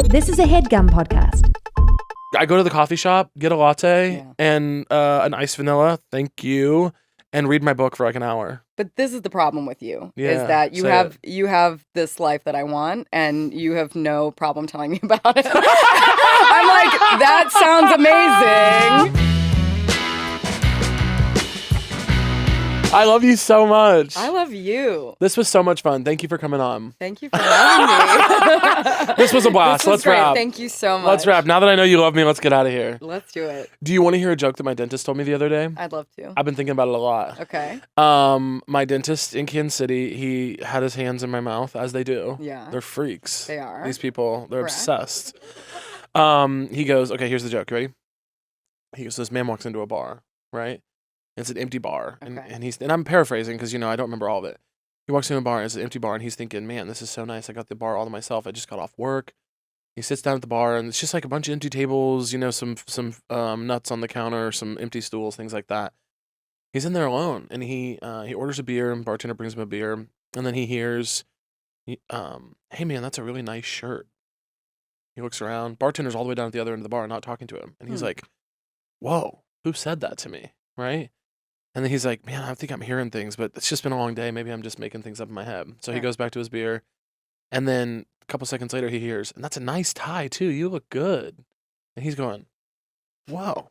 This is a Headgum podcast. I go to the coffee shop, get a latte and an iced vanilla, thank you, and read my book for like an hour. But this is the problem with you, Yeah, is that you have this life that I want, and you have no problem telling me about it. I'm like, that sounds amazing. I love you so much. I love you. This was so much fun. Thank you for coming on. Thank you for having me. This was a blast. This was Let's great. wrap. Thank you so much. Let's wrap. Now that I know you love me, let's get out of here. Let's do it. Do you want to hear a joke that my dentist told me the other day? I'd love to. I've been thinking about it a lot. Okay. My dentist in Kansas City, he had his hands in my mouth, as they do. Yeah. They're freaks. They are. These people, they're Correct. obsessed. He goes, okay, here's the joke. You ready? He goes, this man walks into a bar, right? It's an empty bar. Okay. And I'm paraphrasing because, I don't remember all of it. He walks into a bar, and it's an empty bar, and he's thinking, man, this is so nice. I got the bar all to myself. I just got off work. He sits down at the bar, and it's just like a bunch of empty tables, some nuts on the counter, some empty stools, things like that. He's in there alone, and he orders a beer, and bartender brings him a beer, and then he hears, hey, man, that's a really nice shirt. He looks around. Bartender's all the way down at the other end of the bar, not talking to him. And he's like, whoa, who said that to me, right? And then he's like, man, I think I'm hearing things, but it's just been a long day. Maybe I'm just making things up in my head. So he goes back to his beer. And then a couple seconds later, he hears, and that's a nice tie, too. You look good. And he's going, whoa,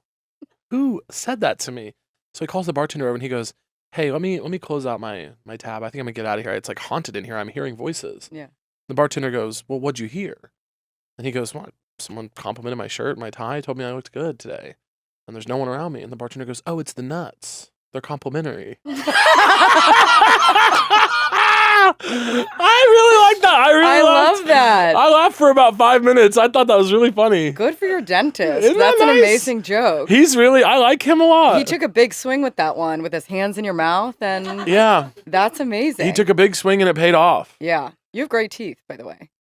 who said that to me? So he calls the bartender over and he goes, hey, let me close out my tab. I think I'm going to get out of here. It's like haunted in here. I'm hearing voices. Yeah. The bartender goes, well, what'd you hear? And he goes, what? Someone complimented my shirt, my tie, told me I looked good today. And there's no one around me. And the bartender goes, oh, it's the nuts. They're complimentary. I really like that. I love that. I laughed for about 5 minutes. I thought that was really funny. Good for your dentist. Isn't That's that an nice? amazing joke. I like him a lot. He took a big swing with that one, with his hands in your mouth, and Yeah. that's amazing. He took a big swing and it paid off. Yeah. You have great teeth, by the way.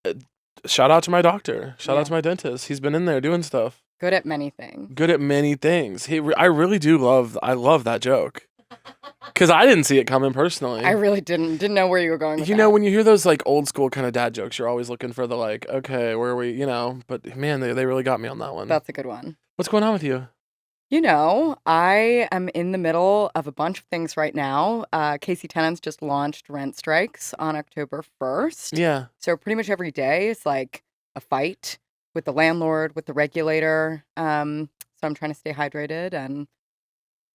Shout out to my doctor. Shout out to my dentist. He's been in there doing stuff. Good at many things. Good at many things. I really do love that joke. Because I didn't see it coming personally. I really didn't know where you were going with that. When you hear those like old school kind of dad jokes, you're always looking for the like, okay, where are we, but man, they really got me on that one. That's a good one. What's going on with you? I am in the middle of a bunch of things right now. KC Tenants just launched rent strikes on October 1st. Yeah. So pretty much every day is like a fight with the landlord, with the regulator. So I'm trying to stay hydrated and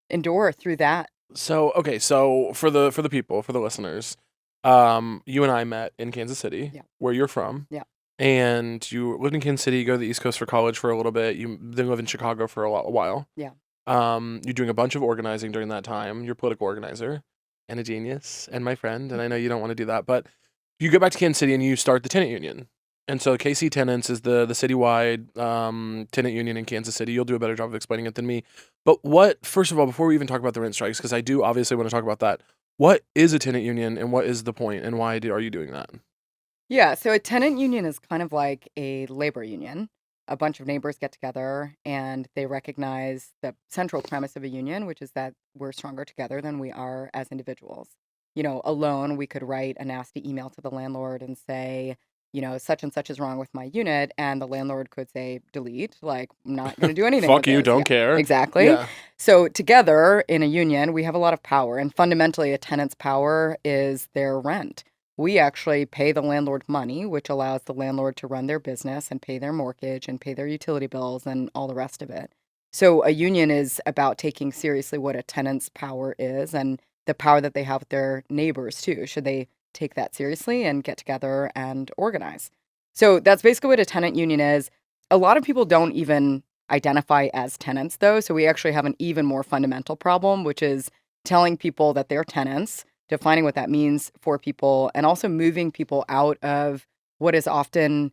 endure through that. So, okay, so for the people, for the listeners, you and I met in Kansas City, where you're from. Yeah. And you lived in Kansas City, you go to the East Coast for college for a little bit. You then live in Chicago for a while. Yeah. You're doing a bunch of organizing during that time. You're a political organizer and a genius and my friend, and I know you don't want to do that, but you go back to Kansas City and you start the Tenant Union. And so KC Tenants is the citywide tenant union in Kansas City. You'll do a better job of explaining it than me. But first of all, before we even talk about the rent strikes, because I do obviously want to talk about that, what is a tenant union and what is the point and why are you doing that? Yeah, so a tenant union is kind of like a labor union. A bunch of neighbors get together and they recognize the central premise of a union, which is that we're stronger together than we are as individuals. Alone, we could write a nasty email to the landlord and say, such and such is wrong with my unit. And the landlord could say, delete, like, I'm not going to do anything. Fuck with you, this. don't care. Exactly. Yeah. So together in a union, we have a lot of power. And fundamentally, a tenant's power is their rent. We actually pay the landlord money, which allows the landlord to run their business and pay their mortgage and pay their utility bills and all the rest of it. So a union is about taking seriously what a tenant's power is and the power that they have with their neighbors, too. Should they take that seriously and get together and organize? So that's basically what a tenant union is. A lot of people don't even identify as tenants, though. So we actually have an even more fundamental problem, which is telling people that they're tenants, defining what that means for people, and also moving people out of what is often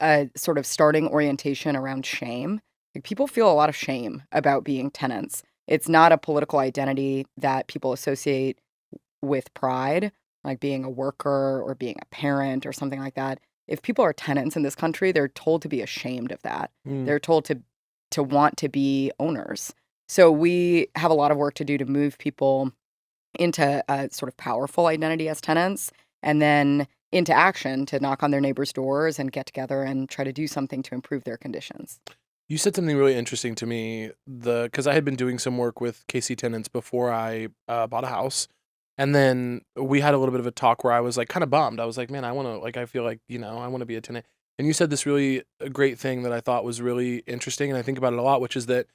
a sort of starting orientation around shame. Like, people feel a lot of shame about being tenants. It's not a political identity that people associate with pride, like being a worker or being a parent or something like that. If people are tenants in this country, they're told to be ashamed of that. They're told to want to be owners. So we have a lot of work to do to move people into a sort of powerful identity as tenants, and then into action to knock on their neighbors' doors and get together and try to do something to improve their conditions. You said something really interesting to me, because I had been doing some work with KC Tenants before I bought a house. And then we had a little bit of a talk where I was like kind of bummed. I was like, man, I want to, like, I feel like, I want to be a tenant. And you said this really great thing that I thought was really interesting. And I think about it a lot, which is that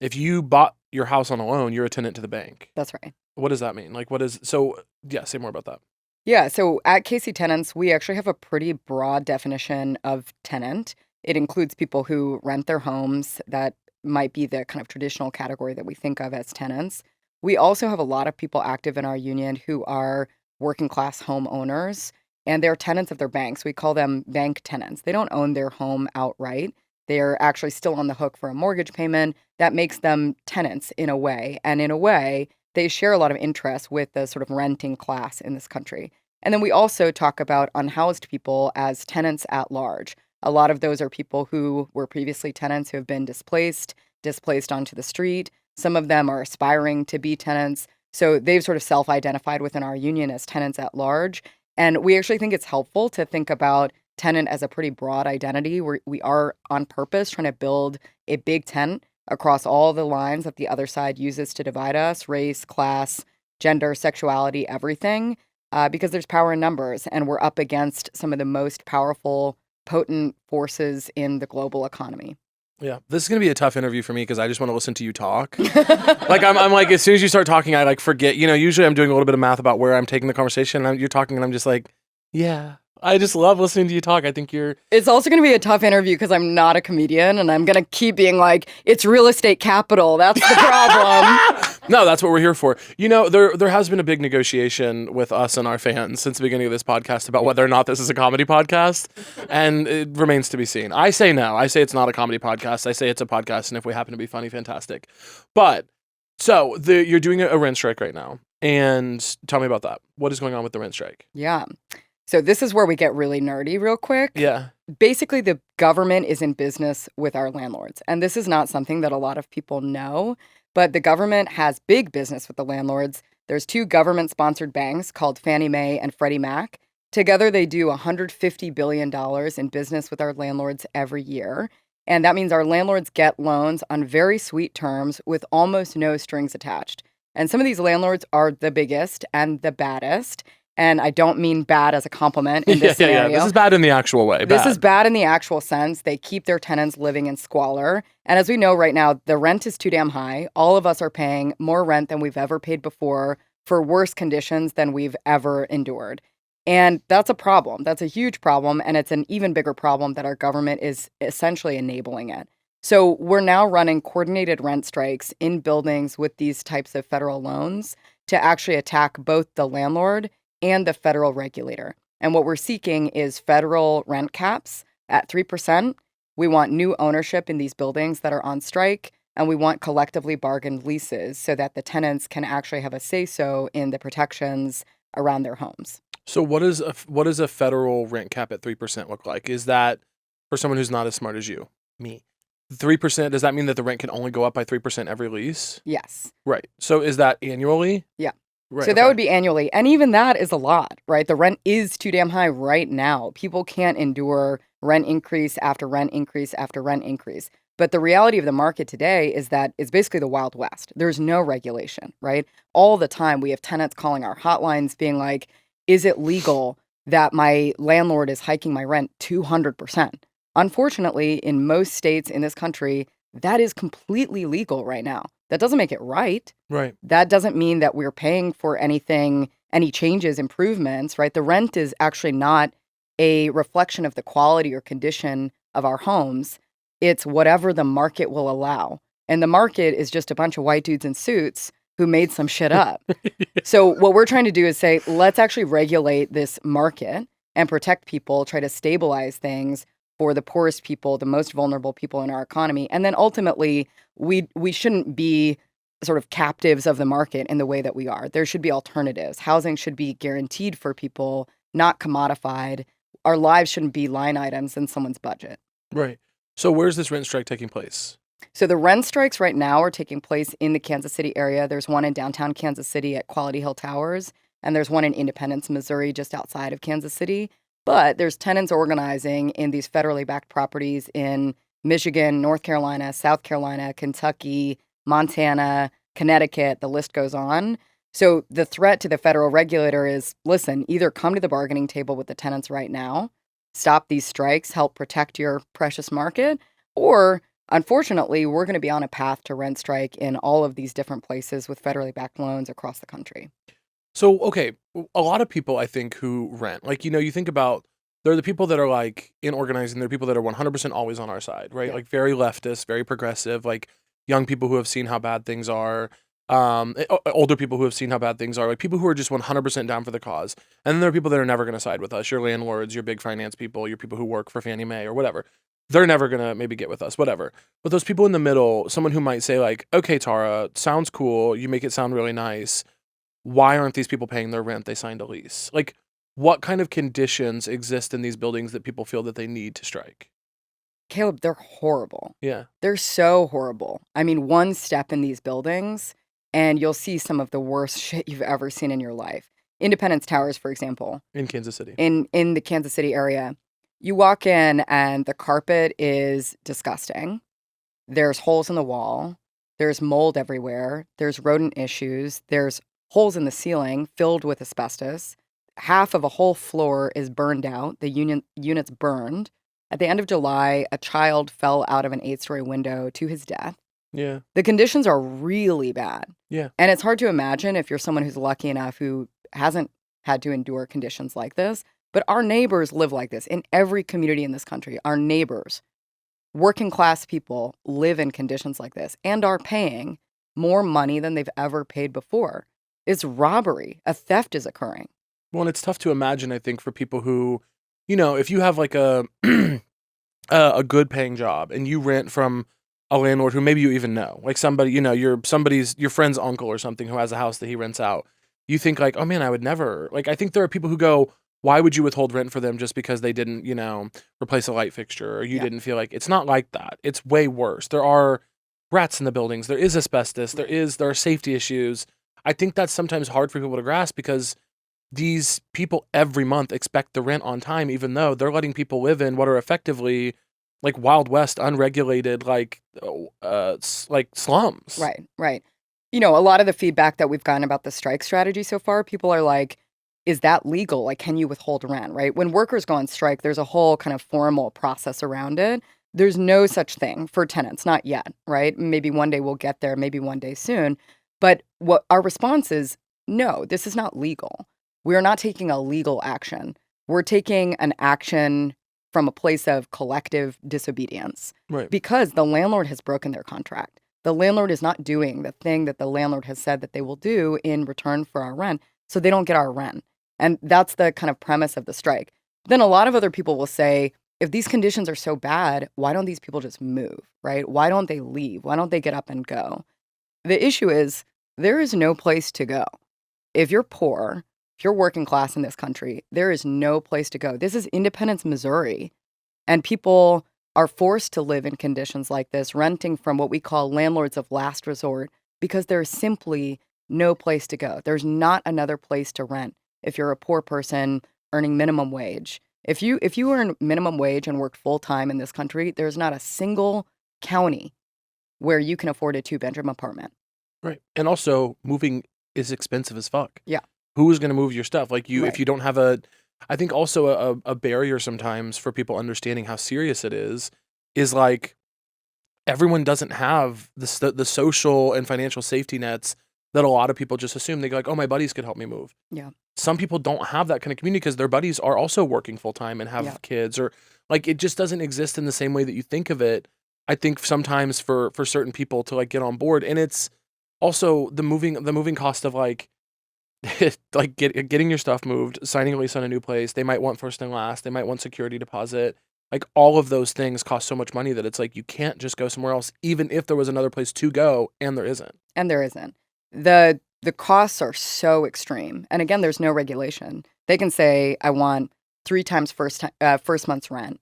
if you bought your house on a loan, you're a tenant to the bank. That's right. What does that mean? Like, say more about that. Yeah, so at KC Tenants, we actually have a pretty broad definition of tenant. It includes people who rent their homes. That might be the kind of traditional category that we think of as tenants. We also have a lot of people active in our union who are working class homeowners, and they're tenants of their banks. We call them bank tenants. They don't own their home outright. They're actually still on the hook for a mortgage payment. That makes them tenants in a way. And in a way, they share a lot of interests with the sort of renting class in this country. And then we also talk about unhoused people as tenants at large. A lot of those are people who were previously tenants who have been displaced onto the street. Some of them are aspiring to be tenants. So they've sort of self-identified within our union as tenants at large. And we actually think it's helpful to think about tenant as a pretty broad identity. We are on purpose trying to build a big tent across all the lines that the other side uses to divide us: race, class, gender, sexuality, everything, because there's power in numbers, and we're up against some of the most powerful, potent forces in the global economy. Yeah, this is gonna be a tough interview for me because I just want to listen to you talk. Like I'm like, as soon as you start talking, I like forget. Usually I'm doing a little bit of math about where I'm taking the conversation, and you're talking, and I'm just like, yeah. I just love listening to you talk. I think you're... It's also going to be a tough interview because I'm not a comedian, and I'm going to keep being like, it's real estate capital. That's the problem. No, that's what we're here for. There has been a big negotiation with us and our fans since the beginning of this podcast about whether or not this is a comedy podcast, and it remains to be seen. I say no. I say it's not a comedy podcast. I say it's a podcast, and if we happen to be funny, fantastic. But, so, you're doing a Ren Strike right now, and tell me about that. What is going on with the Ren Strike? Yeah. So this is where we get really nerdy real quick. Yeah. Basically, the government is in business with our landlords. And this is not something that a lot of people know, but the government has big business with the landlords. There's two government-sponsored banks called Fannie Mae and Freddie Mac. Together, they do $150 billion in business with our landlords every year. And that means our landlords get loans on very sweet terms with almost no strings attached. And some of these landlords are the biggest and the baddest. And I don't mean bad as a compliment in this scenario. Yeah. This is bad in the actual way. This is bad in the actual sense. They keep their tenants living in squalor. And as we know right now, the rent is too damn high. All of us are paying more rent than we've ever paid before for worse conditions than we've ever endured. And that's a problem. That's a huge problem. And it's an even bigger problem that our government is essentially enabling it. So we're now running coordinated rent strikes in buildings with these types of federal loans to actually attack both the landlord and the federal regulator. And what we're seeking is federal rent caps at 3%. We want new ownership in these buildings that are on strike, and we want collectively bargained leases so that the tenants can actually have a say-so in the protections around their homes. So what does a federal rent cap at 3% look like? Is that, for someone who's not as smart as you, me, 3%, does that mean that the rent can only go up by 3% every lease? Yes. Right. So is that annually? Yeah. Right, so that would be annually. And even that is a lot, right? The rent is too damn high right now. People can't endure rent increase after rent increase after rent increase. But the reality of the market today is that it's basically the Wild West. There's no regulation, right? All the time we have tenants calling our hotlines being like, is it legal that my landlord is hiking my rent 200%? Unfortunately, in most states in this country, that is completely legal right now. That doesn't make it right. Right. That doesn't mean that we're paying for anything, any changes, improvements, right? The rent is actually not a reflection of the quality or condition of our homes. It's whatever the market will allow. And the market is just a bunch of white dudes in suits who made some shit up. So what we're trying to do is say, let's actually regulate this market and protect people, try to stabilize things for the poorest people, the most vulnerable people in our economy. And then ultimately, we shouldn't be sort of captives of the market in the way that we are. There should be alternatives. Housing should be guaranteed for people, not commodified. Our lives shouldn't be line items in someone's budget. Right. So where's this rent strike taking place? So the rent strikes right now are taking place in the Kansas City area. There's one in downtown Kansas City at Quality Hill Towers. and there's one in Independence, Missouri, just outside of Kansas City. But there's tenants organizing in these federally backed properties in Michigan, North Carolina, South Carolina, Kentucky, Montana, Connecticut, the list goes on. So the threat to the federal regulator is, listen, either come to the bargaining table with the tenants right now, stop these strikes, help protect your precious market, or unfortunately, we're going to be on a path to rent strike in all of these different places with federally backed loans across the country. So, okay, a lot of people I think who rent, like, you think about, there are the people that are like in organizing, there are people that are 100% always on our side, right? Yeah. Like very leftist, very progressive, like young people who have seen how bad things are, older people who have seen how bad things are, like people who are just 100% down for the cause. And then there are people that are never going to side with us, your landlords, your big finance people, your people who work for Fannie Mae or whatever. They're never going to maybe get with us, whatever. But those people in the middle, someone who might say like, okay, Tara, sounds cool. You make it sound really nice. Why aren't these people paying their rent? They signed a lease. Like, what kind of conditions exist in these buildings that people feel that they need to strike? Caleb, they're horrible. Yeah. They're so horrible. I mean, one step in these buildings, and you'll see some of the worst shit you've ever seen in your life. Independence Towers, for example. In Kansas City. In the Kansas City area. You walk in, and the carpet is disgusting. There's holes in the wall. There's mold everywhere. There's rodent issues. There's holes in the ceiling filled with asbestos. Half of a whole floor is burned out. The unit's burned. At the end of July, a child fell out of an 8-story window to his death. Yeah. The conditions are really bad. Yeah. And it's hard to imagine if you're someone who's lucky enough who hasn't had to endure conditions like this. But our neighbors live like this in every community in this country. Our neighbors, working class people, live in conditions like this and are paying more money than they've ever paid before. It's robbery. A theft is occurring. Well, and it's tough to imagine, I think, for people who, if you have like a a good paying job and you rent from a landlord who maybe you even know, like somebody, your friend's uncle or something who has a house that he rents out, you think like, oh man, I would never, like, I think there are people who go, why would you withhold rent for them just because they didn't, replace a light fixture or you didn't feel like, it's not like that. It's way worse. There are rats in the buildings. There is asbestos. There are safety issues. I think that's sometimes hard for people to grasp because these people every month expect the rent on time, even though they're letting people live in what are effectively like Wild West, unregulated, like slums. Right. A lot of the feedback that we've gotten about the strike strategy so far, people are like, is that legal? Like, can you withhold rent, right? When workers go on strike, there's a whole kind of formal process around it. There's no such thing for tenants, not yet, right? Maybe one day we'll get there, maybe one day soon. But what our response is, no, this is not legal. We're not taking a legal action. We're taking an action from a place of collective disobedience. Right. Because the landlord has broken their contract. The landlord is not doing the thing that the landlord has said that they will do in return for our rent, so they don't get our rent. And that's the kind of premise of the strike. Then a lot of other people will say, if these conditions are so bad, why don't these people just move, right? Why don't they leave? Why don't they get up and go? The issue is there is no place to go. If you're poor, if you're working class in this country, there is no place to go. This is Independence, Missouri, and people are forced to live in conditions like this, renting from what we call landlords of last resort, because there's simply no place to go. There's not another place to rent if you're a poor person earning minimum wage. If you earn minimum wage and work full-time in this country, there's not a single county where you can afford a 2-bedroom apartment. Right. And also, moving is expensive as fuck. Yeah. Who's going to move your stuff? Like Right. if you don't have I think also a barrier sometimes for people understanding how serious it is like everyone doesn't have the social and financial safety nets that a lot of people just assume. They go like, oh, my buddies could help me move. Yeah. Some people don't have that kind of community because their buddies are also working full time and have kids, or like it just doesn't exist in the same way that you think of it. I think sometimes for certain people to like get on board, and it's also the moving cost of like like getting your stuff moved, signing a lease on a new place. They might want first and last. They might want security deposit. Like all of those things cost so much money that it's like you can't just go somewhere else, even if there was another place to go, and there isn't. And there isn't. The costs are so extreme. And again, there's no regulation. They can say, I want 3 times first month's rent.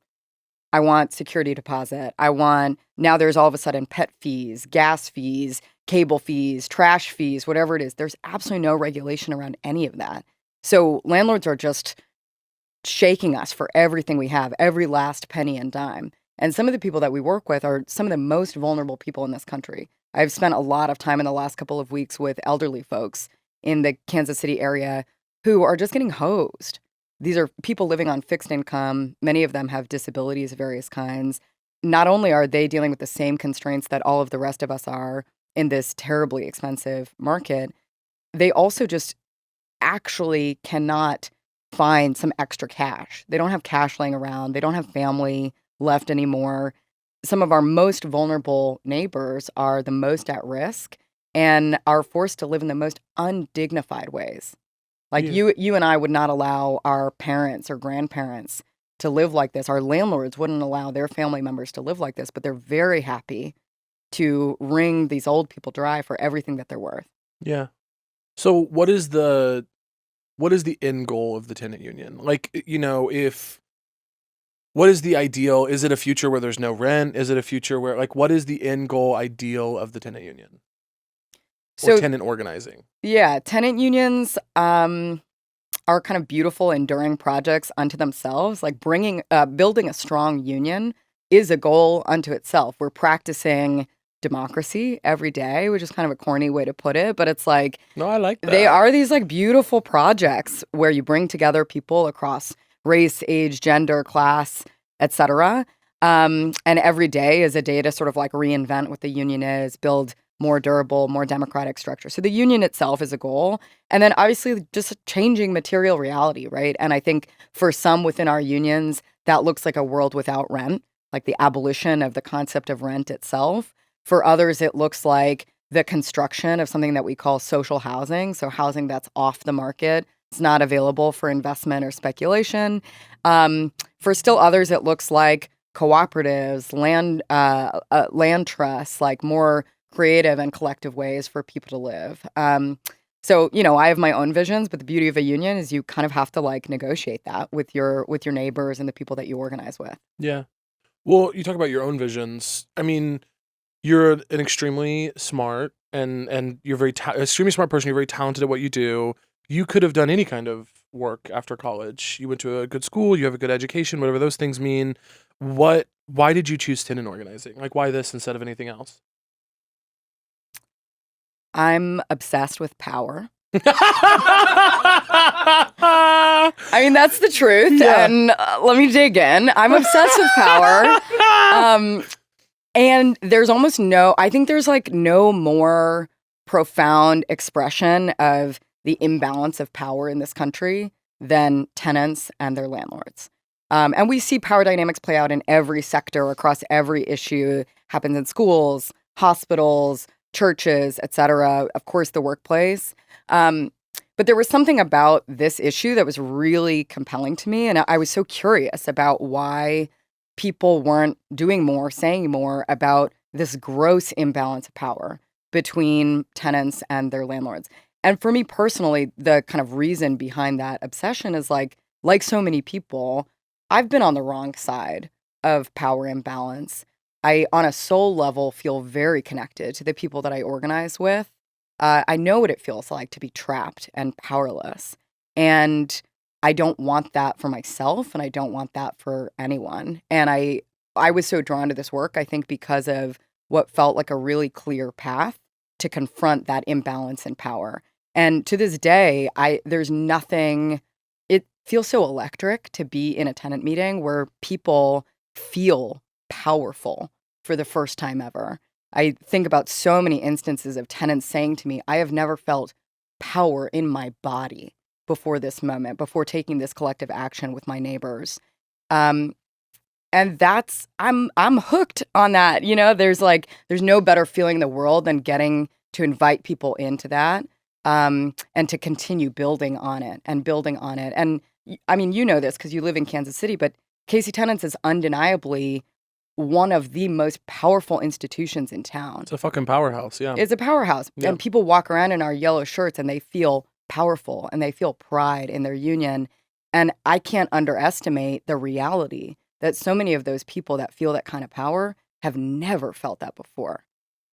I want security deposit. Now there's all of a sudden pet fees, gas fees, cable fees, trash fees, whatever it is. There's absolutely no regulation around any of that. So landlords are just shaking us for everything we have, every last penny and dime. And some of the people that we work with are some of the most vulnerable people in this country. I've spent a lot of time in the last couple of weeks with elderly folks in the Kansas City area who are just getting hosed. These are people living on fixed income. Many of them have disabilities of various kinds. Not only are they dealing with the same constraints that all of the rest of us are in this terribly expensive market, they also just actually cannot find some extra cash. They don't have cash laying around. They don't have family left anymore. Some of our most vulnerable neighbors are the most at risk and are forced to live in the most undignified ways. Like Yeah. you and I would not allow our parents or grandparents to live like this. Our landlords wouldn't allow their family members to live like this, but they're very happy to wring these old people dry for everything that they're worth. Yeah. So what is the end goal of the tenant union? Like, what is the ideal? Is it a future where there's no rent? Is it a future where, like, what is the end goal ideal of the tenant union or So tenant organizing? yeah, tenant unions are kind of beautiful, enduring projects unto themselves. Like building a strong union is a goal unto itself. We're practicing democracy every day, which is kind of a corny way to put it, but it's like No, I like that. they are these like beautiful projects where you bring together people across race, age, gender, class, etc. And every day is a day to sort of like reinvent what the union is, build more durable, more democratic structure. So the union itself is a goal. And then obviously just changing material reality, right? And I think for some within our unions, that looks like a world without rent, like the abolition of the concept of rent itself. For others, it looks like the construction of something that we call social housing. So housing that's off the market. It's not available for investment or speculation. For still others, it looks like cooperatives, land trusts, like more creative and collective ways for people to live. So, I have my own visions, but the beauty of a union is you kind of have to like negotiate that with your neighbors and the people that you organize with. Yeah. Well, you talk about your own visions. I mean, you're an extremely smart and you're extremely smart person. You're very talented at what you do. You could have done any kind of work after college. You went to a good school. You have a good education. Whatever those things mean. Why did you choose tenant organizing? Like, why this instead of anything else? I'm obsessed with power. I mean, that's the truth. Yeah. And let me dig in. I'm obsessed with power. And there's I think there's like no more profound expression of the imbalance of power in this country than tenants and their landlords. And we see power dynamics play out in every sector across every issue, happens in schools, hospitals, churches, etc. Of course, the workplace. But there was something about this issue that was really compelling to me. And I was so curious about why people weren't doing more, saying more about this gross imbalance of power between tenants and their landlords. And for me personally, the kind of reason behind that obsession is like so many people, I've been on the wrong side of power imbalance. I, on a soul level, feel very connected to the people that I organize with. I know what it feels like to be trapped and powerless. And I don't want that for myself, and I don't want that for anyone. And I was so drawn to this work, I think, because of what felt like a really clear path to confront that imbalance in power. And to this day, there's nothing, it feels so electric to be in a tenant meeting where people feel powerful for the first time ever. I think about so many instances of tenants saying to me, I have never felt power in my body before this moment, before taking this collective action with my neighbors. And that's, I'm hooked on that. There's no better feeling in the world than getting to invite people into that, and to continue building on it. And I mean, this because you live in Kansas City, but KC Tenants is undeniably one of the most powerful institutions in town. It's a fucking powerhouse, yeah. It's a powerhouse. Yeah. And people walk around in our yellow shirts and they feel powerful and they feel pride in their union. And I can't underestimate the reality that so many of those people that feel that kind of power have never felt that before.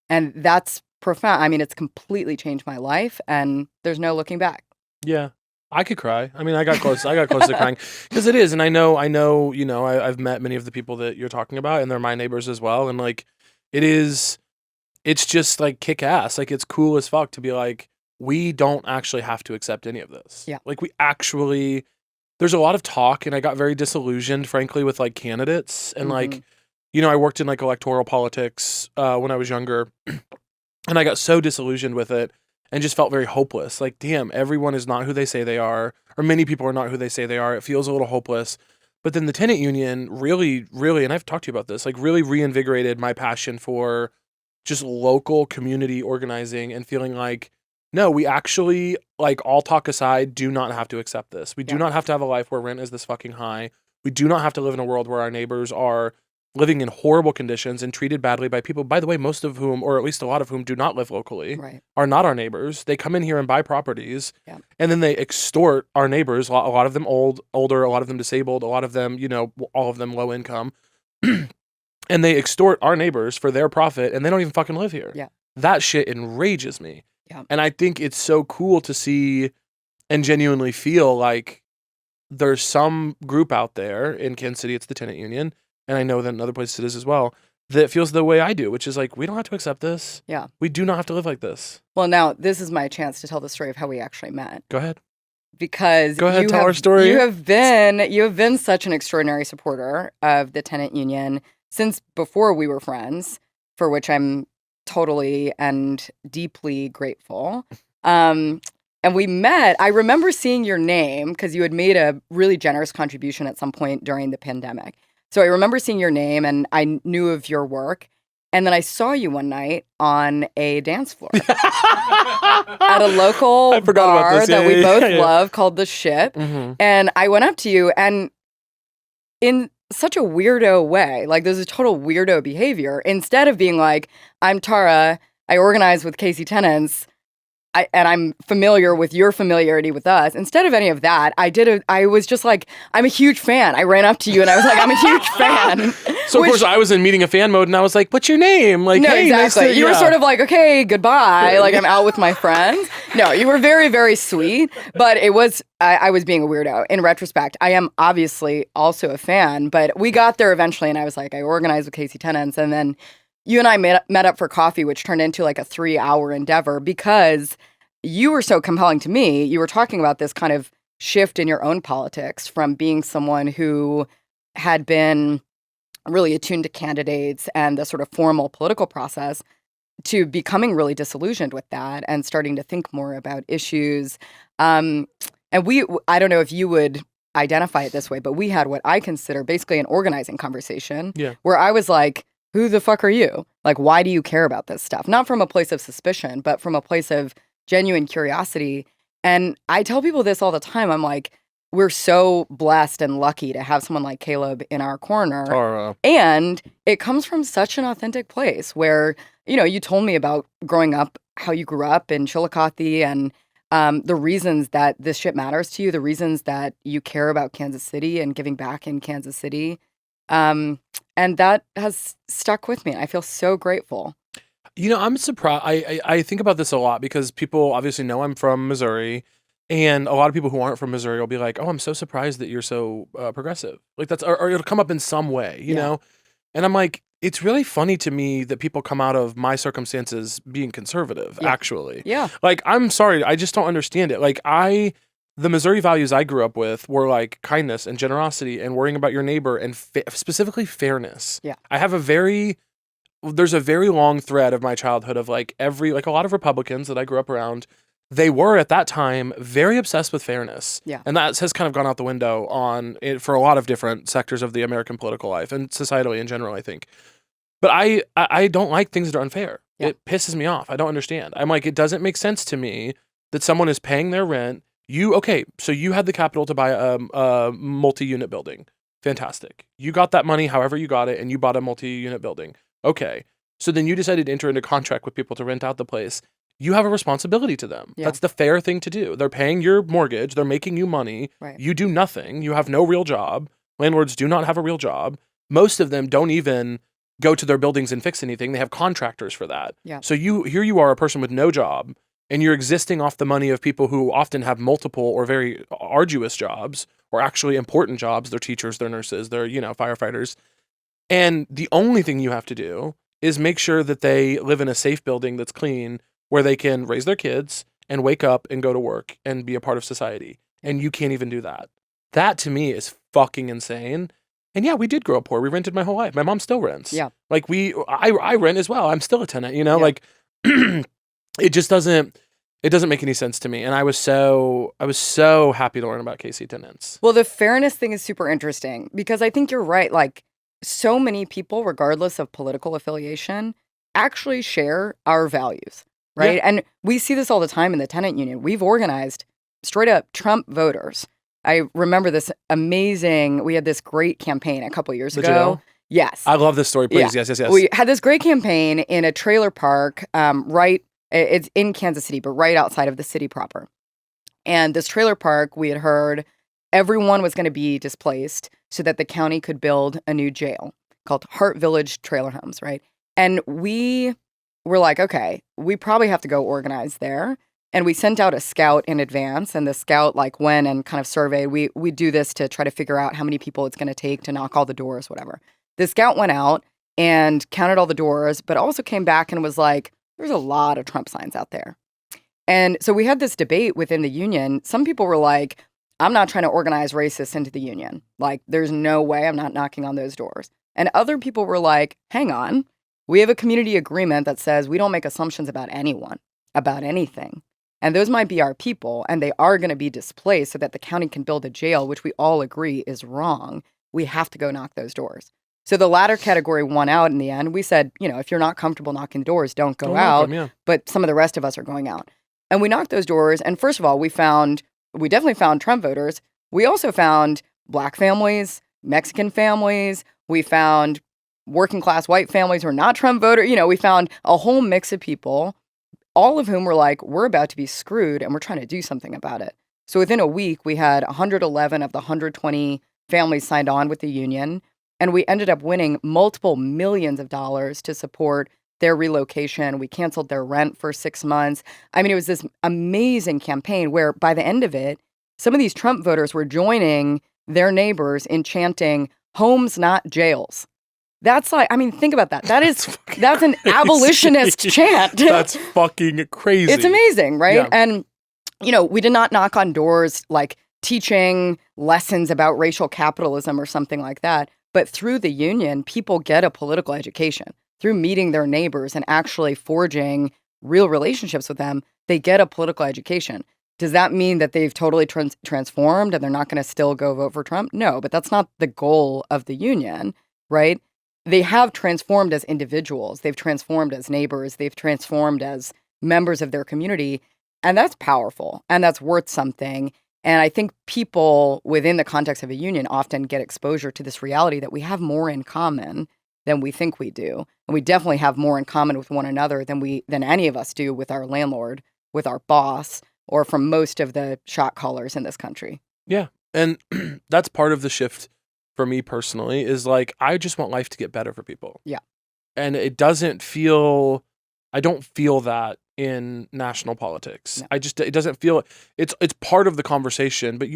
And that's profound. I mean, it's completely changed my life, and there's no looking back. Yeah. I could cry. I mean, I got close to crying because it is. And I know, I've met many of the people that you're talking about, and they're my neighbors as well. And like, it's just like kick ass. Like, it's cool as fuck to be like, we don't actually have to accept any of this. Yeah. Like, there's a lot of talk, and I got very disillusioned, frankly, with like candidates. And like, I worked in like electoral politics when I was younger, and I got so disillusioned with it and just felt very hopeless. Like, damn, everyone is not who they say they are, or many people are not who they say they are. It feels a little hopeless. But then the tenant union really, really, and I've talked to you about this, like really reinvigorated my passion for just local community organizing and feeling like, no, we actually, like, all talk aside, do not have to accept this. We do not have to have a life where rent is this fucking high. We do not have to live in a world where our neighbors are living in horrible conditions and treated badly by people, by the way, most of whom, or at least a lot of whom, do not live locally, are not our neighbors. They come in here and buy properties, and then they extort our neighbors, a lot of them older, a lot of them disabled, a lot of them, all of them low income, and they extort our neighbors for their profit, and they don't even fucking live here. Yeah. That shit enrages me. Yeah. And I think it's so cool to see and genuinely feel like there's some group out there in Kansas City, it's the Tenant Union, and I know that in other places it is as well, that feels the way I do, which is like, we don't have to accept this. Yeah. We do not have to live like this. Well, now this is my chance to tell the story of how we actually met. Go ahead. Because Go ahead, tell our story. You have been such an extraordinary supporter of the Tenant Union since before we were friends, for which I'm totally and deeply grateful. And we met, I remember seeing your name because you had made a really generous contribution at some point during the pandemic. So I remember seeing your name, and I knew of your work. And then I saw you one night on a dance floor at a local bar that we both love called The Ship. Mm-hmm. And I went up to you, and in such a weirdo way, like there's a total weirdo behavior, instead of being like, I'm Tara, I organize with KC Tenants, and I'm familiar with your familiarity with us. Instead of any of that, I was just like, I'm a huge fan. I ran up to you and I was like, I'm a huge fan. So of course I was in meeting a fan mode and I was like, what's your name? Like, no, hey, exactly. nice to, you were sort of like, okay, goodbye. Like, I'm out with my friends. No, you were very, very sweet, but it was, I was being a weirdo. In retrospect, I am obviously also a fan, but we got there eventually and I was like, I organized with KC Tenants, and then you and I met up for coffee, which turned into like a 3-hour endeavor because you were so compelling to me. You were talking about this kind of shift in your own politics from being someone who had been really attuned to candidates and the sort of formal political process to becoming really disillusioned with that and starting to think more about issues. And I don't know if you would identify it this way, but we had what I consider basically an organizing conversation where I was like, who the fuck are you? Like, why do you care about this stuff? Not from a place of suspicion, but from a place of genuine curiosity. And I tell people this all the time. I'm like, we're so blessed and lucky to have someone like Caleb in our corner. Tara. And it comes from such an authentic place where, you told me about growing up, how you grew up in Chillicothe, and the reasons that this shit matters to you, the reasons that you care about Kansas City and giving back in Kansas City. And that has stuck with me. I feel so grateful. I'm surprised. I think about this a lot because people obviously know I'm from Missouri, and a lot of people who aren't from Missouri will be like, "Oh, I'm so surprised that you're so progressive." Like or it'll come up in some way, you know. And I'm like, it's really funny to me that people come out of my circumstances being conservative. Actually, Like, I'm sorry, I just don't understand it. Like, the Missouri values I grew up with were like kindness and generosity and worrying about your neighbor and specifically fairness. Yeah, I have there's a very long thread of my childhood of like a lot of Republicans that I grew up around, they were at that time very obsessed with fairness. Yeah. And that has kind of gone out the window for a lot of different sectors of the American political life and societally in general, I think. But I don't like things that are unfair. Yeah. It pisses me off. I don't understand. I'm like, it doesn't make sense to me that someone is paying their rent. So you had the capital to buy a multi-unit building. Fantastic. You got that money however you got it, and you bought a multi-unit building. Okay, so then you decided to enter into contract with people to rent out the place. You have a responsibility to them. Yeah. That's the fair thing to do. They're paying your mortgage. They're making you money. Right. You do nothing. You have no real job. Landlords do not have a real job. Most of them don't even go to their buildings and fix anything. They have contractors for that. Yeah. So here you are, a person with no job, and you're existing off the money of people who often have multiple or very arduous jobs, or actually important jobs. They're teachers, they're nurses, they're, firefighters. And the only thing you have to do is make sure that they live in a safe building that's clean, where they can raise their kids and wake up and go to work and be a part of society. And you can't even do that. That to me is fucking insane. And yeah, we did grow up poor. We rented my whole life. My mom still rents. Yeah. Like I rent as well. I'm still a tenant, like it just doesn't make any sense to me. And I was so happy to learn about KC Tenants. Well, the fairness thing is super interesting because I think you're right. Like, so many people, regardless of political affiliation, actually share our values, right? Yeah. And we see this all the time in the tenant union. We've organized straight up Trump voters. I remember this we had this great campaign a couple years ago. jail? Yes. I love this story, please. Yeah. Yes. We had this great campaign in a trailer park, it's in Kansas City, but right outside of the city proper. And this trailer park, we had heard everyone was going to be displaced so that the county could build a new jail called Hart Village Trailer Homes, right? And we were like, okay, we probably have to go organize there. And we sent out a scout in advance, and the scout went and kind of surveyed. We do this to try to figure out how many people it's going to take to knock all the doors, whatever. The scout went out and counted all the doors, but also came back and was like, there's a lot of Trump signs out there. And so we had this debate within the union. Some people were like, I'm not trying to organize racists into the union. Like, there's no way I'm not knocking on those doors. And other people were like, hang on, we have a community agreement that says we don't make assumptions about anyone, about anything. And those might be our people, and they are going to be displaced so that the county can build a jail, which we all agree is wrong. We have to go knock those doors. So the latter category won out in the end. We said, if you're not comfortable knocking doors, don't go out. But some of the rest of us are going out. And we knocked those doors. And first of all, we definitely found Trump voters. We also found Black families, Mexican families. We found working class white families who are not Trump voters. We found a whole mix of people, all of whom were like, we're about to be screwed and we're trying to do something about it. So within a week, we had 111 of the 120 families signed on with the union. And we ended up winning multiple millions of dollars to support their relocation. We canceled their rent for 6 months. I mean, it was this amazing campaign where by the end of it, some of these Trump voters were joining their neighbors in chanting, homes, not jails. That's think about that. That's an abolitionist chant. That's fucking crazy. It's amazing, right? Yeah. And, we did not knock on doors like teaching lessons about racial capitalism or something like that. But through the union, people get a political education. Through meeting their neighbors and actually forging real relationships with them, they get a political education. Does that mean that they've totally transformed and they're not going to still go vote for Trump? No, but that's not the goal of the union, right? They have transformed as individuals. They've transformed as neighbors. They've transformed as members of their community. And that's powerful and that's worth something. And I think people within the context of a union often get exposure to this reality that we have more in common than we think we do. And we definitely have more in common with one another than any of us do with our landlord, with our boss, or from most of the shot callers in this country. Yeah. And that's part of the shift for me personally is I just want life to get better for people. Yeah. And I don't feel that in national politics. No. It doesn't feel, it's part of the conversation, but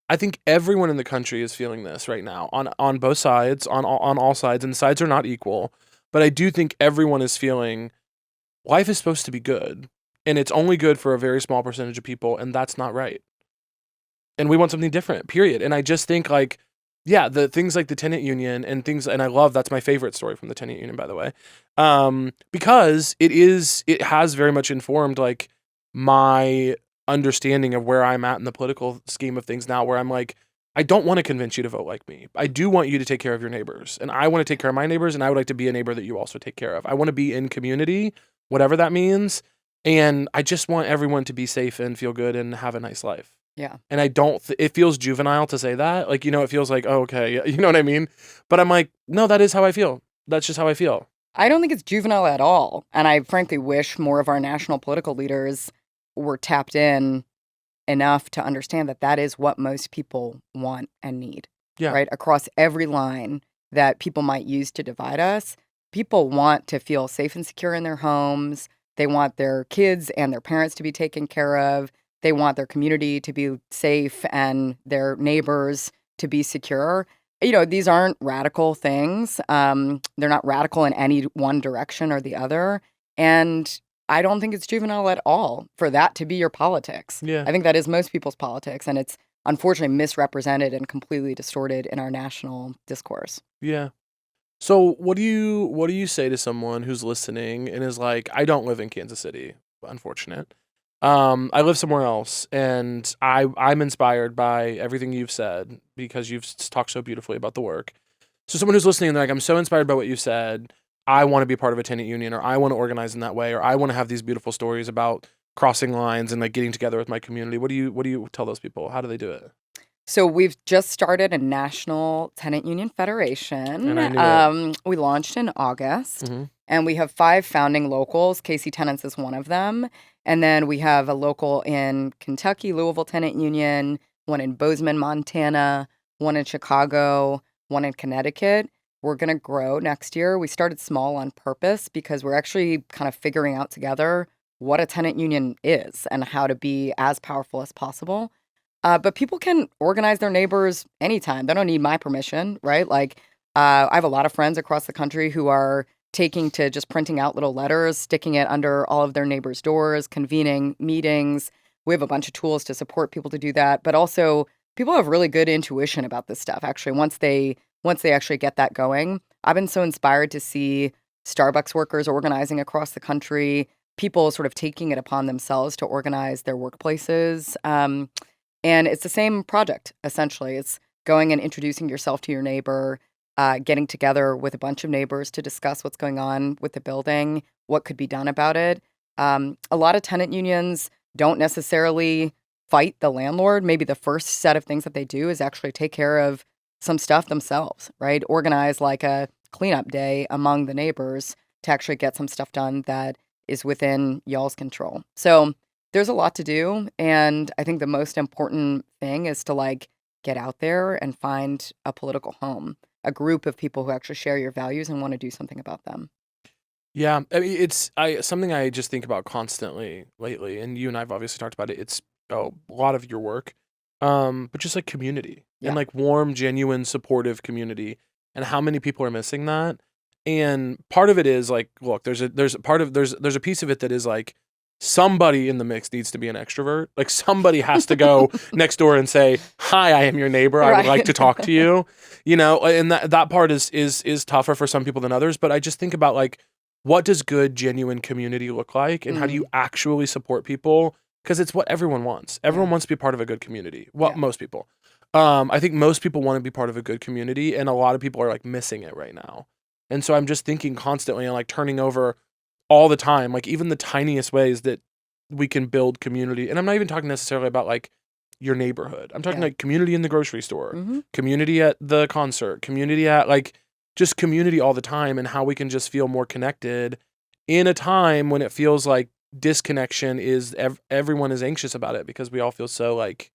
I think everyone in the country is feeling this right now on both sides, on all sides, and the sides are not equal. But I do think everyone is feeling life is supposed to be good, and it's only good for a very small percentage of people, and that's not right. And we want something different, period. And I just think the things like the tenant union and things, and I love, that's my favorite story from the tenant union, by the way, because it has very much informed my understanding of where I'm at in the political scheme of things now, where I'm I don't want to convince you to vote like me. I do want you to take care of your neighbors, and I want to take care of my neighbors, and I would like to be a neighbor that you also take care of. I want to be in community, whatever that means, and I just want everyone to be safe and feel good and have a nice life. Yeah. And I don't, it feels juvenile to say that. It feels like, oh, okay, you know what I mean? But I'm no, that is how I feel. That's just how I feel. I don't think it's juvenile at all. And I frankly wish more of our national political leaders were tapped in enough to understand that that is what most people want and need. Yeah. Right? Across every line that people might use to divide us, people want to feel safe and secure in their homes. They want their kids and their parents to be taken care of. They want their community to be safe and their neighbors to be secure. These aren't radical things. They're not radical in any one direction or the other. And I don't think it's juvenile at all for that to be your politics. Yeah. I think that is most people's politics, and it's unfortunately misrepresented and completely distorted in our national discourse. Yeah. So what do you say to someone who's listening and is like, I don't live in Kansas City, unfortunate. I live somewhere else, and I'm inspired by everything you've said because you've talked so beautifully about the work. So someone who's listening and they're like, I'm so inspired by what you said. I want to be part of a tenant union, or I want to organize in that way, or I want to have these beautiful stories about crossing lines and like getting together with my community. What do you tell those people? How do they do it? So we've just started a National Tenant Union Federation. And I knew We launched in August, Mhm. and we have 5 founding locals. KC Tenants is one of them. And then we have a local in Kentucky, Louisville Tenant Union, one in Bozeman, Montana, one in Chicago, one in Connecticut. We're going to grow next year. We started small on purpose because we're actually kind of figuring out together what a tenant union is and how to be as powerful as possible. But people can organize their neighbors anytime. They don't need my permission, right? Like, I have a lot of friends across the country who are taking to just printing out little letters, sticking it under all of their neighbors' doors, convening meetings. We have a bunch of tools to support people to do that. But also, people have really good intuition about this stuff. Actually, once they actually get that going, I've been so inspired to see Starbucks workers organizing across the country, people sort of taking it upon themselves to organize their workplaces. And it's the same project, essentially. It's going and introducing yourself to your neighbor, getting together with a bunch of neighbors to discuss what's going on with the building, what could be done about it. A lot of tenant unions don't necessarily fight the landlord. Maybe the first set of things that they do is actually take care of some stuff themselves, right? Organize like a cleanup day among the neighbors to actually get some stuff done that is within y'all's control. So there's a lot to do, and I think the most important thing is to like get out there and find a political home, a group of people who actually share your values and want to do something about them. Yeah, I mean, it's something I just think about constantly lately, and you and I've obviously talked about it. It's a lot of your work, but just like community Yeah. and like warm, genuine, supportive community, and how many people are missing that. And part of it is like, look, there's a piece of it that is like somebody in the mix needs to be an extrovert. Like somebody has to go next door and say, "Hi, I am your neighbor. I would like to talk to you." And that part is tougher for some people than others. But I just think about like, what does good, genuine community look like, and how do you actually support people? Because it's what everyone wants. Everyone wants to be part of a good community. Well, most people. I think most people want to be part of a good community, and a lot of people are like missing it right now. And so I'm just thinking constantly and like turning over all the time, like even the tiniest ways that we can build community. And I'm not even talking necessarily about like your neighborhood. I'm talking like community in the grocery store, community at the concert, community at like just community all the time, and how we can just feel more connected in a time when it feels like disconnection is everyone is anxious about it because we all feel so like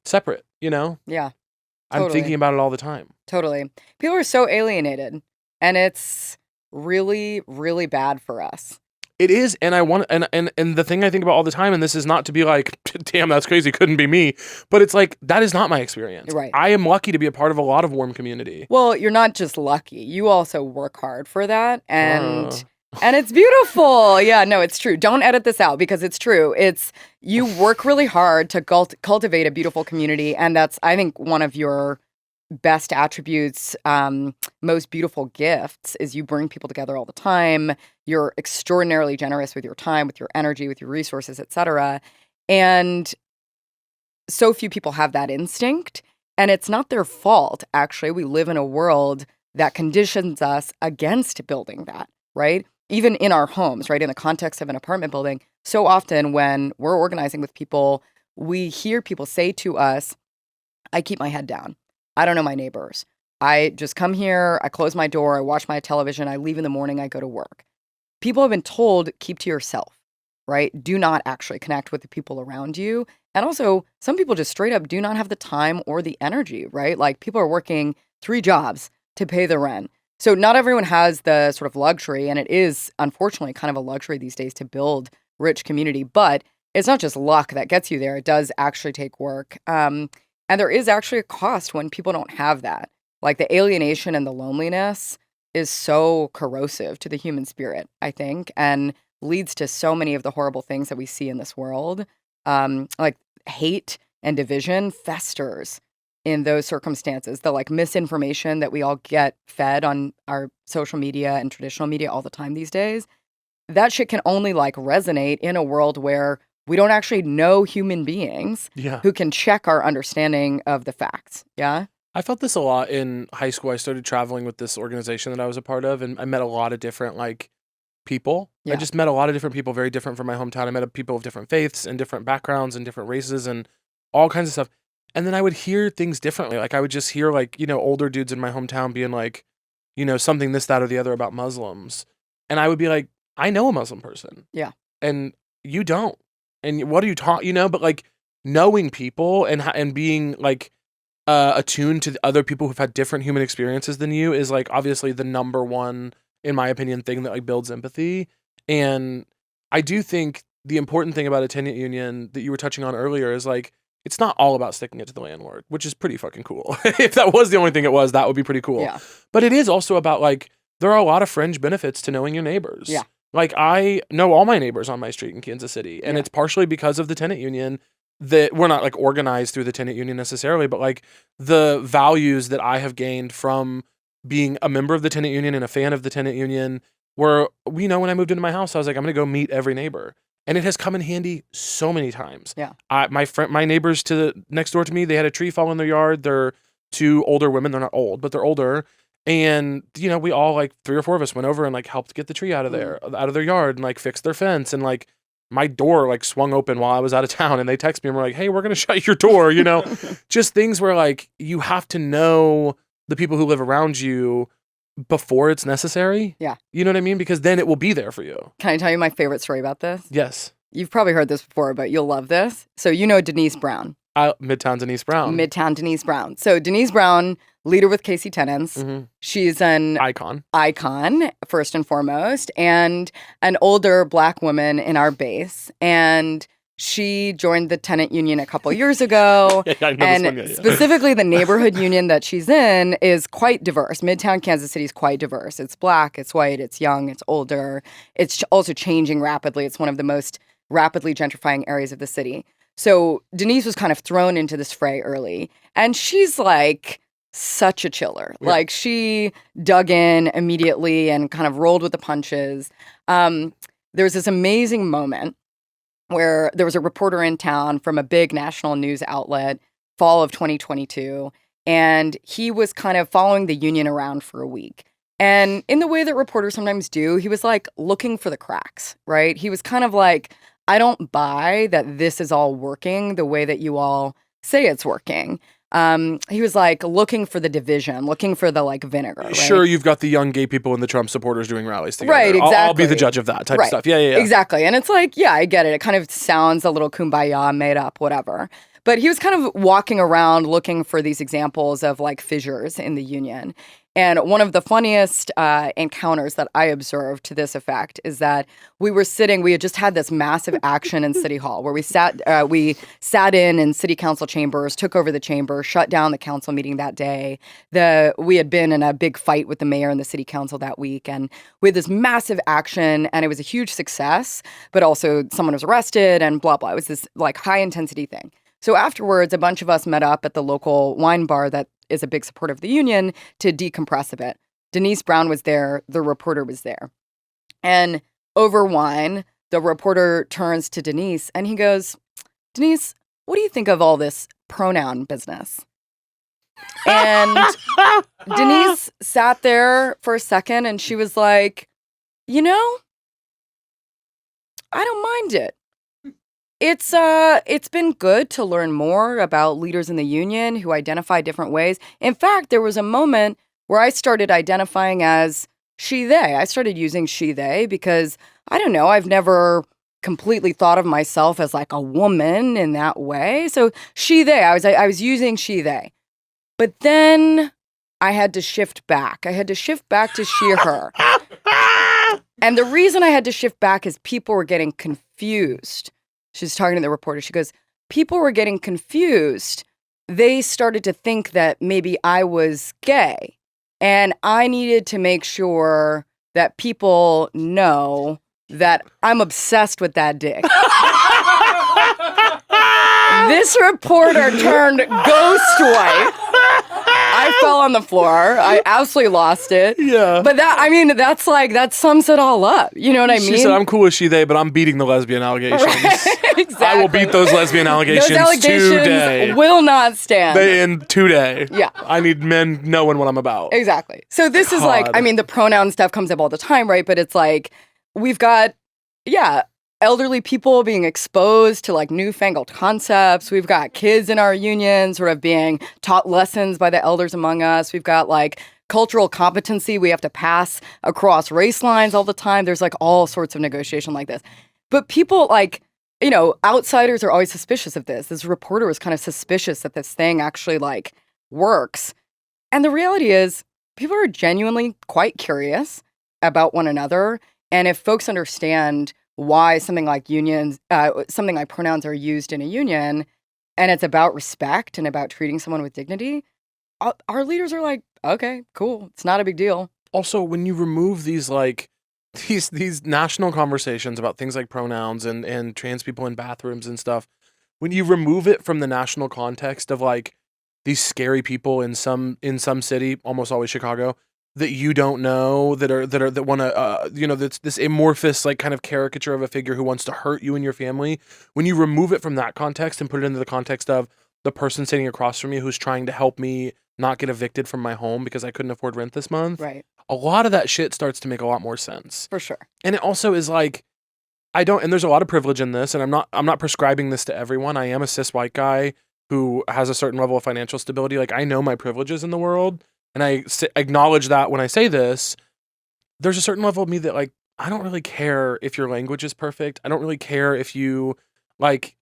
separate, Yeah. Totally. I'm thinking about it all the time. Totally. People are so alienated, and it's really, really bad for us. It is, and I want and the thing I think about all the time, and this is not to be like, damn, that's crazy, couldn't be me, but it's like that is not my experience. Right. I am lucky to be a part of a lot of warm community. Well, you're not just lucky. You also work hard for that, and it's beautiful. Yeah, no, it's true. Don't edit this out because it's true. It's you work really hard to cultivate a beautiful community, and that's, I think, one of your best attributes, most beautiful gifts is you bring people together all the time. You're extraordinarily generous with your time, with your energy, with your resources, etc. And so few people have that instinct, and it's not their fault. Actually, we live in a world that conditions us against building that, right? Even in our homes, right? In the context of an apartment building, so often when we're organizing with people, we hear people say to us, I keep my head down. I don't know my neighbors. I just come here, I close my door, I watch my television, I leave in the morning, I go to work. People have been told, keep to yourself, right? Do not actually connect with the people around you. And also, some people just straight up do not have the time or the energy, right? Like people are working 3 jobs to pay the rent. So not everyone has the sort of luxury, and it is unfortunately kind of a luxury these days to build rich community, but it's not just luck that gets you there. It does actually take work. And there is actually a cost when people don't have that. Like the alienation and the loneliness is so corrosive to the human spirit, I think, and leads to so many of the horrible things that we see in this world. Like hate and division festers in those circumstances. The like misinformation that we all get fed on our social media and traditional media all the time these days, that shit can only like resonate in a world where we don't actually know human beings who can check our understanding of the facts. Yeah. I felt this a lot in high school. I started traveling with this organization that I was a part of, and I met a lot of different like people. Yeah. I just met a lot of different people, very different from my hometown. I met people of different faiths and different backgrounds and different races and all kinds of stuff. And then I would hear things differently. Like I would just hear like, older dudes in my hometown being like, something this, that, or the other about Muslims. And I would be like, I know a Muslim person. Yeah. And you don't. And what are you talking, but like knowing people and being like attuned to other people who've had different human experiences than you is like obviously the number one, in my opinion, thing that like builds empathy. And I do think the important thing about a tenant union that you were touching on earlier is like, it's not all about sticking it to the landlord, which is pretty fucking cool. If that was the only thing it was, that would be pretty cool. Yeah. But it is also about like, there are a lot of fringe benefits to knowing your neighbors. Yeah. Like I know all my neighbors on my street in Kansas City, and it's partially because of the tenant union that we're not like organized through the tenant union necessarily, but like the values that I have gained from being a member of the tenant union and a fan of the tenant union were, when I moved into my house, I was like, I'm going to go meet every neighbor. And it has come in handy so many times. Yeah. My neighbors next door to me, they had a tree fall in their yard. They're two older women. They're not old, but they're older. And, we all like 3 or 4 of us went over and like helped get the tree out of their yard and like fixed their fence. And like my door like swung open while I was out of town, and they text me and were like, hey, we're going to shut your door. Just things where like you have to know the people who live around you before it's necessary. Yeah. You know what I mean? Because then it will be there for you. Can I tell you my favorite story about this? Yes. You've probably heard this before, but you'll love this. So Denise Brown. Midtown Denise Brown. Midtown Denise Brown. So Denise Brown, leader with KC Tenants. Mm-hmm. She's an icon, first and foremost, and an older Black woman in our base. And she joined the tenant union a couple years ago. I know and this one, specifically the neighborhood union that she's in is quite diverse. Midtown Kansas City is quite diverse. It's Black, it's white, it's young, it's older. It's also changing rapidly. It's one of the most rapidly gentrifying areas of the city. So Denise was kind of thrown into this fray early, and she's like such a chiller. Yeah. Like she dug in immediately and kind of rolled with the punches. There's this amazing moment where there was a reporter in town from a big national news outlet, fall of 2022, and he was kind of following the union around for a week. And in the way that reporters sometimes do, he was like looking for the cracks, right? He was kind of like, I don't buy that this is all working the way that you all say it's working. He was like looking for the division, looking for the like vinegar. Right? Sure, you've got the young gay people and the Trump supporters doing rallies together. Right, exactly. I'll be the judge of that type of stuff. Yeah. Exactly. And it's like, yeah, I get it. It kind of sounds a little kumbaya, made up, whatever. But he was kind of walking around looking for these examples of like fissures in the union. And one of the funniest encounters that I observed to this effect is that we had just had this massive action in City Hall where we sat in city council chambers, took over the chamber, shut down the council meeting that day. We had been in a big fight with the mayor and the city council that week. And we had this massive action, and it was a huge success, but also someone was arrested and blah, blah. It was this like high intensity thing. So afterwards, a bunch of us met up at the local wine bar that is a big supporter of the union to decompress a bit. Denise Brown was there. The reporter was there. And over wine, the reporter turns to Denise and he goes, Denise, what do you think of all this pronoun business? And Denise sat there for a second and she was like, I don't mind it. It's been good to learn more about leaders in the union who identify different ways. In fact, there was a moment where I started identifying as she, they. I started using she, they because, I don't know, I've never completely thought of myself as like a woman in that way. So she, they, I was using she, they. But then I had to shift back. I had to shift back to she, her. And the reason I had to shift back is people were getting confused. She's talking to the reporter. She goes, people were getting confused. They started to think that maybe I was gay. And I needed to make sure that people know that I'm obsessed with that dick. This reporter turned ghost white. I fell on the floor. I absolutely lost it. Yeah. But that sums it all up. You know what I mean? She said, I'm cool with she, they, but I'm beating the lesbian allegations. Exactly. I will beat those lesbian allegations, today. Will not stand. They in today. Yeah. I need men knowing what I'm about. Exactly. So this is like, I mean, the pronoun stuff comes up all the time, right? But it's like, we've got, elderly people being exposed to like newfangled concepts. We've got kids in our unions sort of being taught lessons by the elders among us. We've got like cultural competency we have to pass across race lines all the time. There's like all sorts of negotiation like this. But people like, outsiders are always suspicious of this. This reporter was kind of suspicious that this thing actually like works. And the reality is people are genuinely quite curious about one another. And if folks understand why something like pronouns are used in a union, and it's about respect and about treating someone with dignity, our leaders are like, okay, cool, it's not a big deal. Also, when you remove these like these national conversations about things like pronouns and trans people in bathrooms and stuff, when you remove it from the national context of like these scary people in some city, almost always Chicago, that you don't know, that want to that's this amorphous like kind of caricature of a figure who wants to hurt you and your family. When you remove it from that context and put it into the context of the person sitting across from me who's trying to help me not get evicted from my home because I couldn't afford rent this month, right? A lot of that shit starts to make a lot more sense. For sure. And it also is like, and there's a lot of privilege in this, and I'm not prescribing this to everyone. I am a cis white guy who has a certain level of financial stability. Like, I know my privileges in the world, and I acknowledge that when I say this. There's a certain level of me that, like, I don't really care if your language is perfect. I don't really care if you, like,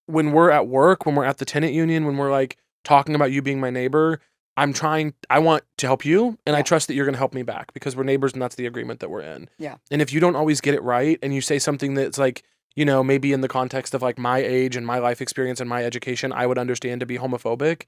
when we're at work, when we're at the tenant union, when we're, like, talking about you being my neighbor, I want to help you, and I trust that you're going to help me back because we're neighbors, and that's the agreement that we're in. Yeah. And if you don't always get it right, and you say something that's, like, maybe in the context of, like, my age and my life experience and my education, I would understand to be homophobic,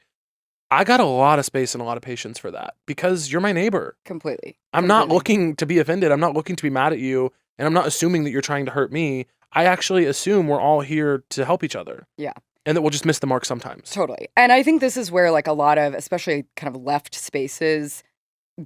I got a lot of space and a lot of patience for that because you're my neighbor. Completely. I'm not looking to be offended. I'm not looking to be mad at you. And I'm not assuming that you're trying to hurt me. I actually assume we're all here to help each other. Yeah. And that we'll just miss the mark sometimes. Totally. And I think this is where like a lot of, especially kind of left spaces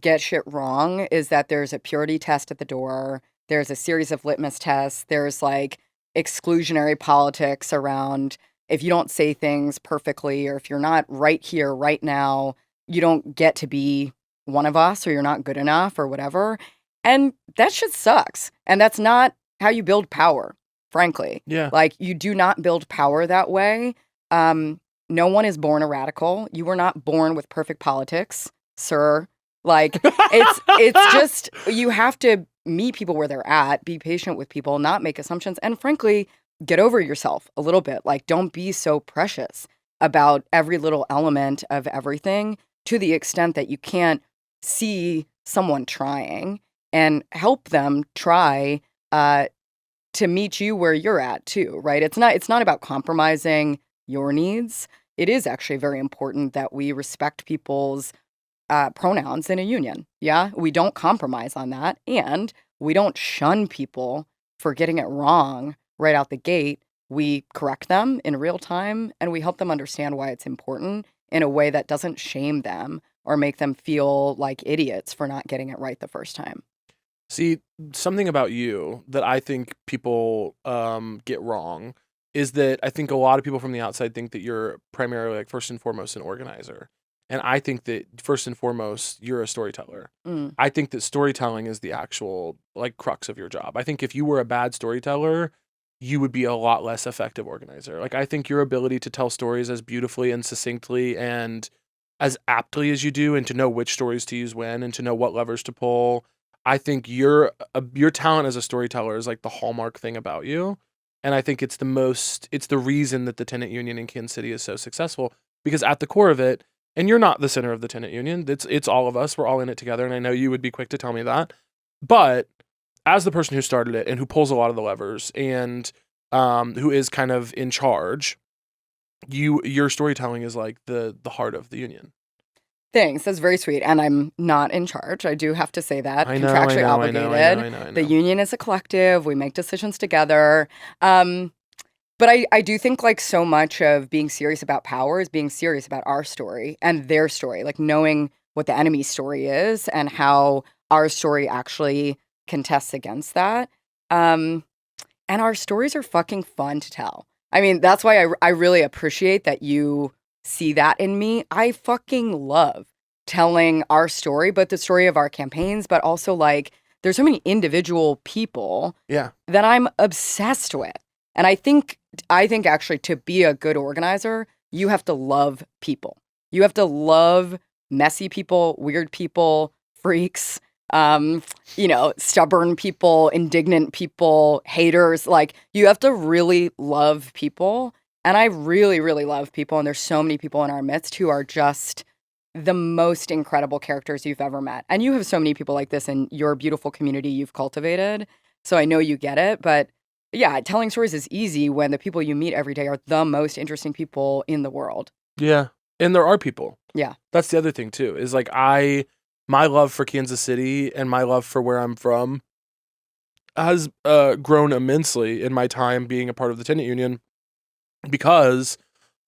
get shit wrong, is that there's a purity test at the door. There's a series of litmus tests. There's like exclusionary politics around, if you don't say things perfectly or if you're not right here, right now, you don't get to be one of us or you're not good enough or whatever. And that shit sucks. And that's not how you build power, frankly. Yeah. Like, you do not build power that way. No one is born a radical. You were not born with perfect politics, sir. Like, it's just, you have to meet people where they're at, be patient with people, not make assumptions, and frankly, get over yourself a little bit. Like, don't be so precious about every little element of everything to the extent that you can't see someone trying and help them try to meet you where you're at too, right? It's not about compromising your needs. It is actually very important that we respect people's pronouns in a union. Yeah, we don't compromise on that, and we don't shun people for getting it wrong right out the gate. We correct them in real time, and we help them understand why it's important in a way that doesn't shame them or make them feel like idiots for not getting it right the first time. See, something about you that I think people get wrong is that I think a lot of people from the outside think that you're primarily, like, first and foremost an organizer. And I think that first and foremost, you're a storyteller. I think that storytelling is the actual, like, crux of your job. I think if you were a bad storyteller, you would be a lot less effective organizer. Like, I think your ability to tell stories as beautifully and succinctly and as aptly as you do, and to know which stories to use when, and to know what levers to pull, I think your talent as a storyteller is like the hallmark thing about you. And I think it's the reason that the tenant union in Kansas City is so successful, because at the core of it, And you're not the center of the tenant union. It's all of us. We're all in it together. And I know you would be quick to tell me that. But as the person who started it and who pulls a lot of the levers and who is kind of in charge, your storytelling is like the heart of the union. Thanks. That's very sweet. And I'm not in charge. I do have to say that. I know, Contractually obligated. I know. The union is a collective. We make decisions together. But I do think like so much of being serious about power is being serious about our story and their story, like knowing what the enemy's story is and how our story actually contests against that. And our stories are fucking fun to tell. I mean, that's why I really appreciate that you see that in me. I fucking love telling our story, but the story of our campaigns, but also like there's so many individual people that I'm obsessed with. And I think actually to be a good organizer, you have to love people. You have to love messy people, weird people, freaks, stubborn people, indignant people, haters. Like you have to really love people. And I really, really love people. And there's so many people in our midst who are just the most incredible characters you've ever met. And you have so many people like this in your beautiful community you've cultivated. So I know you get it. But yeah, telling stories is easy when the people you meet every day are the most interesting people in the world. Yeah. And there are people. Yeah. That's the other thing too, is like my love for Kansas City and my love for where I'm from has grown immensely in my time being a part of the tenant union, because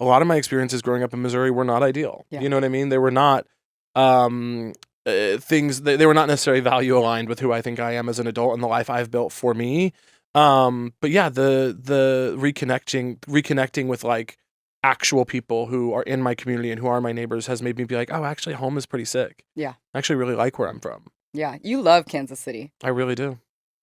a lot of my experiences growing up in Missouri were not ideal. Yeah. You know what I mean? They were not things, they were not necessarily value aligned with who I think I am as an adult and the life I've built for me. But yeah, the reconnecting with like actual people who are in my community and who are my neighbors has made me be like, oh, actually home is pretty sick. Yeah. I actually really like where I'm from. Yeah. You love Kansas City. I really do.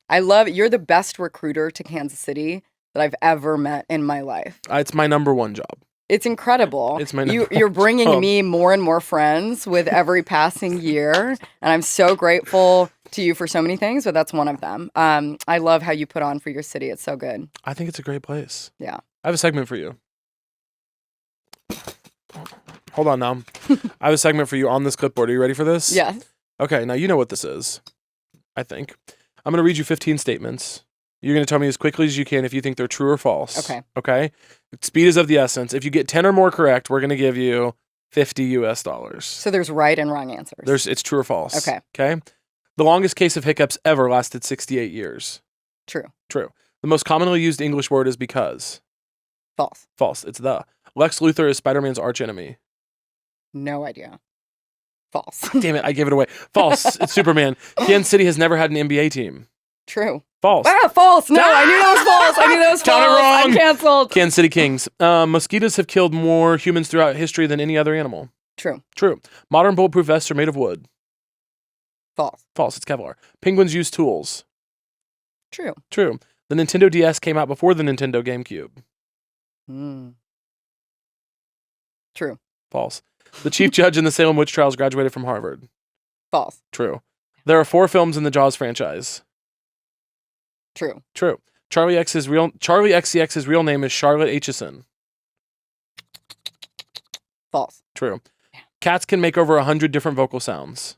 I love it. You're the best recruiter to Kansas City that I've ever met in my life. It's my number one job. It's incredible. It's my You're bringing me more and more friends with every passing year. And I'm so grateful to you for so many things, but that's one of them. I love how you put on for your city. It's so good. I think it's a great place. Yeah. I have a segment for you. Hold on now. I have a segment for you on this clipboard. Are you ready for this? Yes. Okay, now you know what this is, I think. I'm going to read you 15 statements. You're going to tell me as quickly as you can if you think they're true or false. Okay. Okay? Speed is of the essence. If you get 10 or more correct, we're going to give you $50 US. So there's right and wrong answers. It's true or false. Okay. Okay? The longest case of hiccups ever lasted 68 years. True. True. The most commonly used English word is because. False. False. It's the. Lex Luthor is Spider-Man's archenemy. No idea. False. Damn it, I gave it away. False. It's Superman. Kansas City has never had an NBA team. True. False. Ah, false. No, I knew that was false. I knew that was Count false. it wrong. I'm canceled. Kansas City Kings. Mosquitoes have killed more humans throughout history than any other animal. True. True. Modern bulletproof vests are made of wood. False. False. It's Kevlar. Penguins use tools. True. True. The Nintendo DS came out before the Nintendo GameCube. True. False. The chief judge in the Salem witch trials graduated from Harvard. False. True. There are 4 films in the Jaws franchise. True. True. Charlie XCX's real name is Charlotte Aitchison. False. True. Cats can make over 100 different vocal sounds.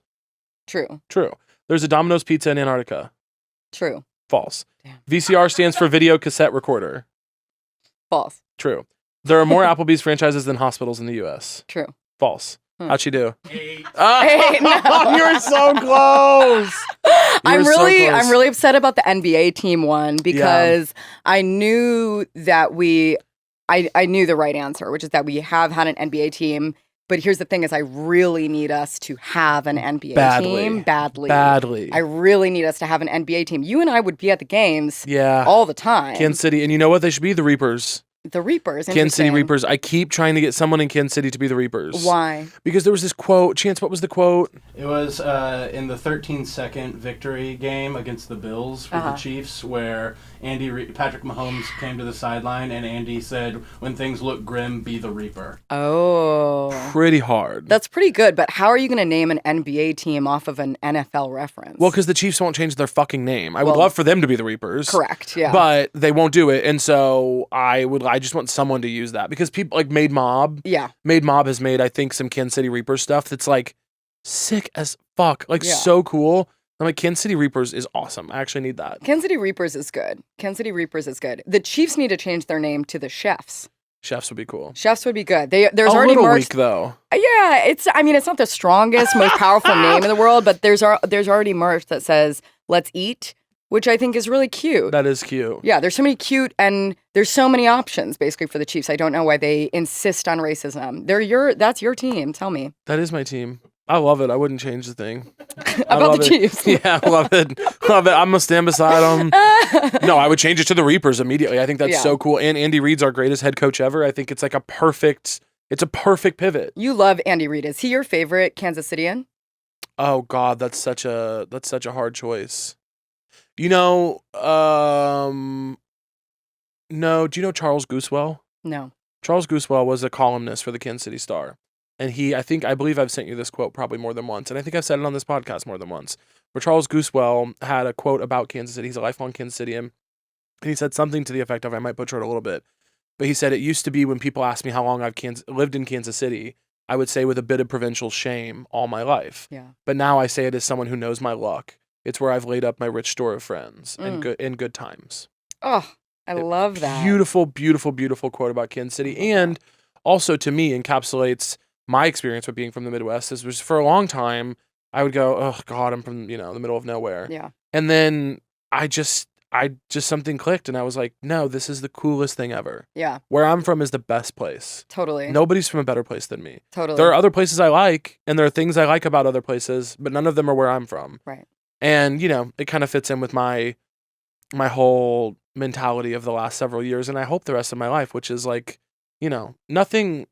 True. True. There's a Domino's Pizza in Antarctica. True. False. Damn. VCR stands for video cassette recorder. False. True. There are more Applebee's franchises than hospitals in the U.S. True. False. How'd she do? 8. Oh, 8, no. You were so close. I'm really upset about the NBA team one because I knew that I knew the right answer, which is that we have had an NBA team. But here's the thing is I really need us to have an NBA team badly. I really need us to have an NBA team. You and I would be at the games all the time. Kansas City. And you know what? They should be the Reapers. The Reapers. Kansas City Reapers. I keep trying to get someone in Kansas City to be the Reapers. Why? Because there was this quote. Chance, what was the quote? It was in the 13-second victory game against the Bills for the Chiefs, where Patrick Mahomes came to the sideline and Andy said, "When things look grim, be the Reaper." Oh. Pretty hard. That's pretty good, but how are you going to name an NBA team off of an NFL reference? Well, because the Chiefs won't change their fucking name. I would love for them to be the Reapers. Correct, yeah. But they won't do it, and so I would like I just want someone to use that because people like Made Mob. Yeah. Made Mob has made, I think, some Kansas City Reapers stuff that's like sick as fuck. Like so cool. I'm like, Kansas City Reapers is awesome. I actually need that. Kansas City Reapers is good. Kansas City Reapers is good. The Chiefs need to change their name to the Chefs. Chefs would be cool. Chefs would be good. There's a already little merch. weak though. Yeah, it's not the strongest, most powerful name in the world, but there's already merch that says "Let's Eat," which I think is really cute. That is cute. Yeah, there's so many cute and there's so many options basically for the Chiefs. I don't know why they insist on racism. That's your team. Tell me. That is my team. I love it. I wouldn't change the thing. About the Chiefs. Yeah, I love it. Love it. I'm going to stand beside them. No, I would change it to the Reapers immediately. I think that's so cool. And Andy Reid's our greatest head coach ever. I think it's like a perfect pivot. You love Andy Reid. Is he your favorite Kansas Cityan? Oh God, that's such a hard choice. You know, no, do you know Charles Goosewell? No. Charles Goosewell was a columnist for the Kansas City Star. And I believe I've sent you this quote probably more than once. And I think I've said it on this podcast more than once. Where Charles Goosewell had a quote about Kansas City. He's a lifelong Kansas Cityan. And he said something to the effect of, I might butcher it a little bit, but he said, it used to be when people asked me how long I've lived in Kansas City, I would say with a bit of provincial shame all my life. Yeah. But now I say it as someone who knows my luck. It's where I've laid up my rich store of friends and good times. Oh, I love that. Beautiful, beautiful, beautiful quote about Kansas City. And also to me encapsulates my experience with being from the Midwest. Was for a long time, I would go, oh God, I'm from, the middle of nowhere. Yeah. And then I just something clicked and I was like, no, this is the coolest thing ever. Yeah. Where I'm from is the best place. Totally. Nobody's from a better place than me. Totally. There are other places I like and there are things I like about other places, but none of them are where I'm from. Right. And, it kind of fits in with my whole mentality of the last several years. And I hope the rest of my life, which is like, nothing,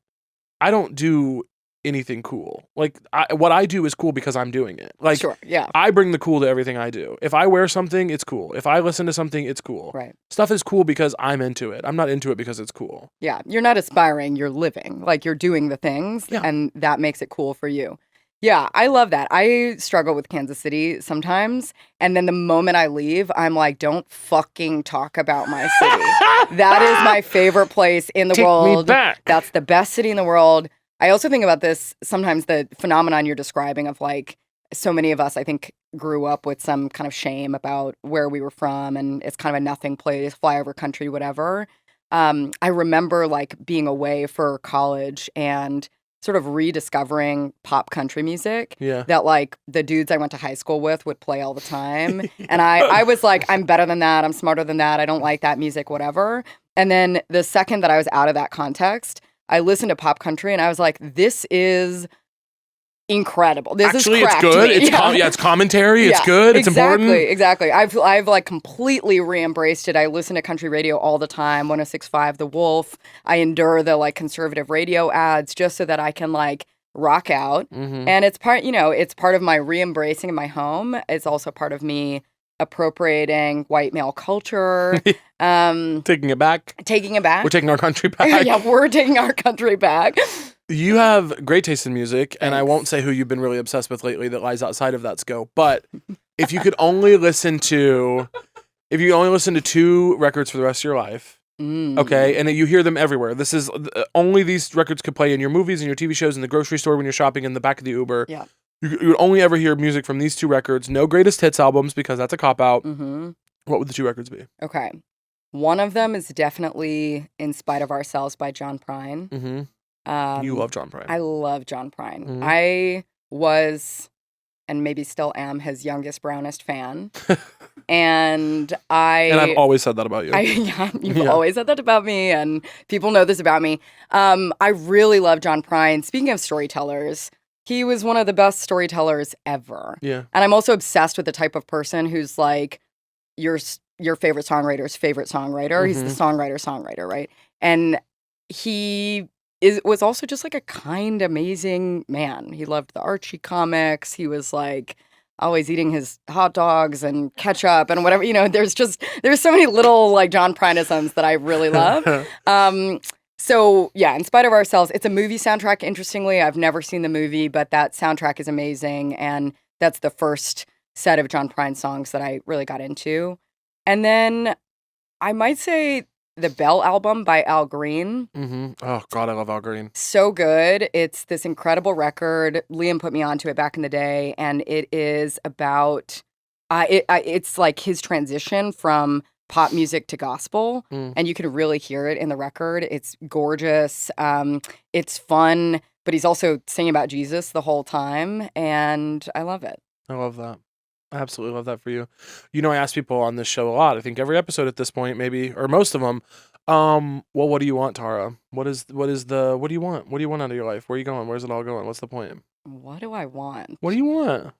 I don't do anything cool. Like what I do is cool because I'm doing it. Like sure, yeah. I bring the cool to everything I do. If I wear something, it's cool. If I listen to something, it's cool. Right. Stuff is cool because I'm into it. I'm not into it because it's cool. Yeah. You're not aspiring, you're living. Like you're doing the things and that makes it cool for you. Yeah, I love that. I struggle with Kansas City sometimes. And then the moment I leave, I'm like, don't fucking talk about my city. That is my favorite place in the world. Take me back. That's the best city in the world. I also think about this sometimes, the phenomenon you're describing of like so many of us, I think, grew up with some kind of shame about where we were from and it's kind of a nothing place, flyover country, whatever. I remember like being away for college and sort of rediscovering pop country music that like the dudes I went to high school with would play all the time. And I was like, I'm better than that. I'm smarter than that. I don't like that music, whatever. And then the second that I was out of that context, I listened to pop country and I was like, this is incredible. This Actually, is crack it's good. to me. It's commentary. It's good. It's important. Exactly. I've like completely re-embraced it. I listen to country radio all the time. 106.5 The Wolf. I endure the like conservative radio ads just so that I can like rock out. Mm-hmm. And it's part of my re-embracing my home. It's also part of me appropriating white male culture. Taking it back. We're taking our country back. Yeah, we're taking our country back. You have great taste in music, and I won't say who you've been really obsessed with lately that lies outside of that scope, but if you only listen to 2 records for the rest of your life, okay, and you hear them everywhere. This is only these records could play in your movies and your TV shows, in the grocery store when you're shopping, in the back of the Uber. Yeah. You would only ever hear music from these 2 records. No greatest hits albums because that's a cop-out. Mm-hmm. What would the 2 records be? Okay. One of them is definitely In Spite of Ourselves by John Prine. Mm-hmm. You love John Prine. I love John Prine. Mm-hmm. I was, and maybe still am, his youngest, brownest fan. And I've always said that about you. You've always said that about me, and people know this about me. I really love John Prine. Speaking of storytellers, he was one of the best storytellers ever. Yeah. And I'm also obsessed with the type of person who's like your favorite songwriter's favorite songwriter. Mm-hmm. He's the songwriter, right? And he was also just like a kind, amazing man. He loved the Archie comics. He was like always eating his hot dogs and ketchup and whatever. There's so many little like John Prine-isms that I really love. So yeah, In Spite of Ourselves, it's a movie soundtrack. Interestingly, I've never seen the movie, but that soundtrack is amazing. And that's the first set of John Prine songs that I really got into. And then I might say the Bell album by Al Green. Mm-hmm. Oh, God, I love Al Green. So good. It's this incredible record. Liam put me onto it back in the day, and it is about, it's like his transition from pop music to gospel, and you can really hear it in the record. It's gorgeous. It's fun, but he's also singing about Jesus the whole time, and I love it. I love that. I absolutely love that for you. You know, I ask people on this show a lot. I think every episode at this point, maybe, or most of them. Well, what do you want, Tara? What do you want? What do you want out of your life? Where are you going? Where's it all going? What's the point? What do I want? What do you want?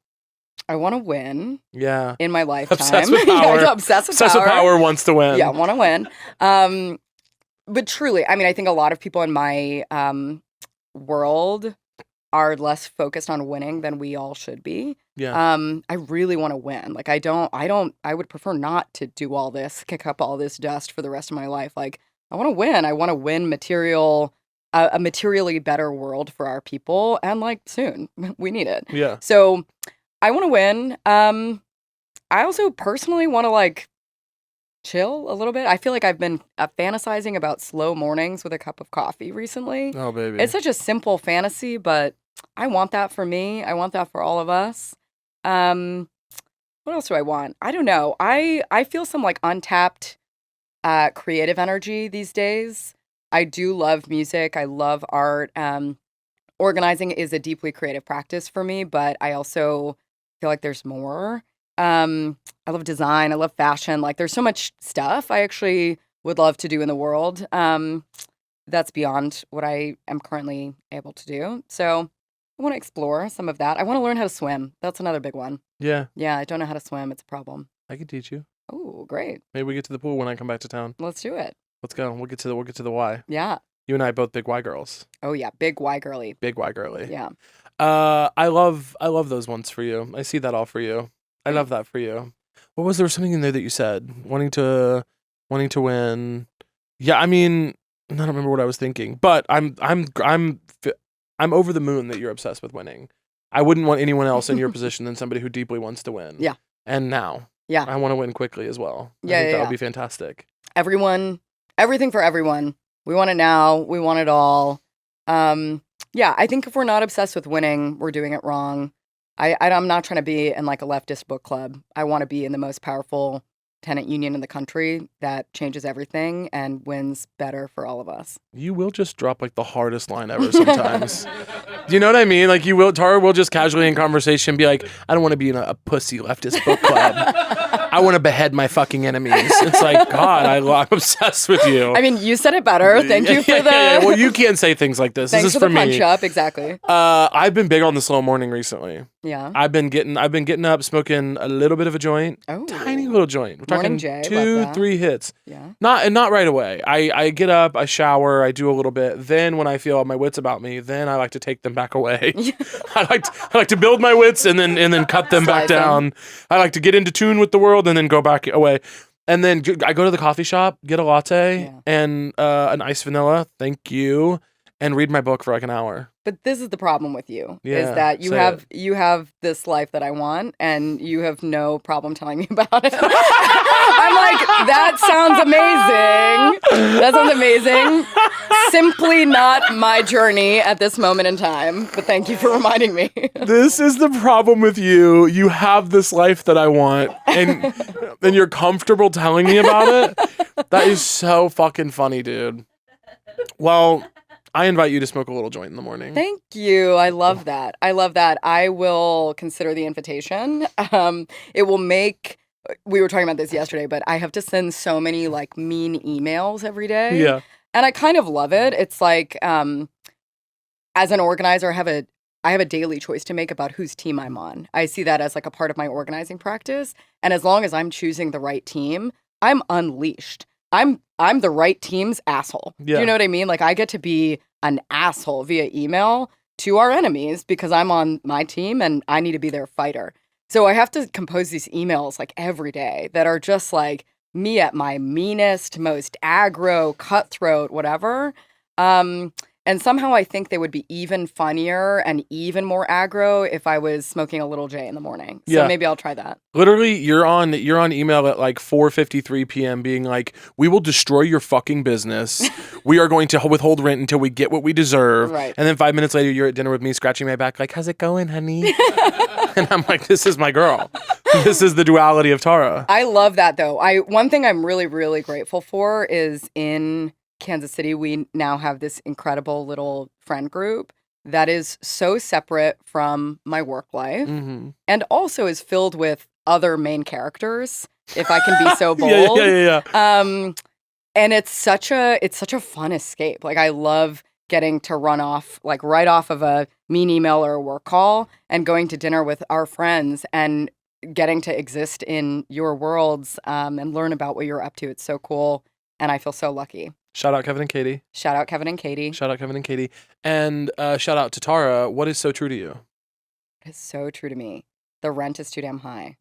I want to win. Yeah. In my lifetime. Obsessed with power. Yeah, obsessed with Obsessed with power wants to win. Yeah, want to win. But truly, I mean, I think a lot of people in my world are less focused on winning than we all should be. Yeah. I really want to win. Like, I would prefer not to do all this, kick up all this dust for the rest of my life. Like, I want to win. I want to win a materially better world for our people. And like soon, we need it. Yeah. So I want to win. I also personally want to like chill a little bit. I feel like I've been fantasizing about slow mornings with a cup of coffee recently. Oh, baby. It's such a simple fantasy, but I want that for me. I want that for all of us. What else do I want? I don't know. I feel some like untapped creative energy these days. I do love music. I love art. Organizing is a deeply creative practice for me, but I also feel like there's more. I love design. I love fashion. Like, there's so much stuff I actually would love to do in the world. That's beyond what I am currently able to do. So I want to explore some of that. I want to learn how to swim. That's another big one. Yeah. Yeah, I don't know how to swim. It's a problem. I can teach you. Oh, great. Maybe we get to the pool when I come back to town. Let's do it. Let's go. We'll get to the Y. Yeah. You and I both big Y girls. Oh yeah, big Y girly. Big Y girly. Yeah. I love those ones for you. I see that all for you. I love that for you. What was there something in there that you said? Wanting to win. Yeah, I mean, I don't remember what I was thinking, but I'm over the moon that you're obsessed with winning. I wouldn't want anyone else in your position than somebody who deeply wants to win. Yeah. And now. Yeah. I want to win quickly as well. Yeah, I think that yeah. would be fantastic. Everything for everyone. We want it now. We want it all. Yeah, I think if we're not obsessed with winning, we're doing it wrong. I'm not trying to be in like a leftist book club. I want to be in the most powerful tenant union in the country that changes everything and wins better for all of us. You will just drop like the hardest line ever sometimes. Do you know what I mean? Like Tara will just casually in conversation be like, I don't want to be in a pussy leftist book club. I want to behead my fucking enemies. It's like, God, I'm obsessed with you. I mean, you said it better. Thank you for the... Yeah. Well, you can't say things like this. Thanks this is for for the punch me. up, exactly. I've been big on the slow morning recently. Yeah. I've been getting up, smoking a little bit of a joint. Oh. Tiny little joint. We're Morning talking Jay, love 2-3 hits. Yeah. Not right away. I get up, I shower, I do a little bit. Then when I feel my wits about me, then I like to take them back away. I like to build my wits and then cut them back down. I like to get into tune with the world and then go back away. And then I go to the coffee shop, get a latte and an iced vanilla, thank you, and read my book for like an hour. But this is the problem with you, Yeah, is that you have this life that I want, and you have no problem telling me about it. I'm like, that sounds amazing. That sounds amazing. Simply not my journey at this moment in time, but thank you for reminding me. This is the problem with you. You have this life that I want, and you're comfortable telling me about it. That is so fucking funny, dude. Well, I invite you to smoke a little joint in the morning. Thank you. I love that. I will consider the invitation. It will make... We were talking about this yesterday, but I have to send so many like mean emails every day. Yeah. And I kind of love it. It's like, as an organizer, I have a daily choice to make about whose team I'm on. I see that as like a part of my organizing practice. And as long as I'm choosing the right team, I'm unleashed. I'm the right team's asshole. Yeah. Do you know what I mean? Like, I get to be an asshole via email to our enemies because I'm on my team and I need to be their fighter. So I have to compose these emails like every day that are just like me at my meanest, most aggro, cutthroat, whatever. And And somehow I think they would be even funnier and even more aggro if I was smoking a little J in the morning. So maybe I'll try that. Literally, you're on email at like 4:53 p.m. being like, "We will destroy your fucking business. We are going to withhold rent until we get what we deserve." Right. And then 5 minutes later, you're at dinner with me, scratching my back, like, "How's it going, honey?" And I'm like, "This is my girl. This is the duality of Tara." I love that though. One thing I'm really, really grateful for is in Kansas City, we now have this incredible little friend group that is so separate from my work life and also is filled with other main characters, if I can be so bold. Yeah. And it's such a fun escape. Like, I love getting to run off, like, right off of a mean email or a work call and going to dinner with our friends and getting to exist in your worlds and learn about what you're up to. It's so cool. And I feel so lucky. Shout out Kevin and Katie. Shout out Kevin and Katie. Shout out Kevin and Katie. And shout out to Tara. What is so true to you? It's so true to me. The rent is too damn high.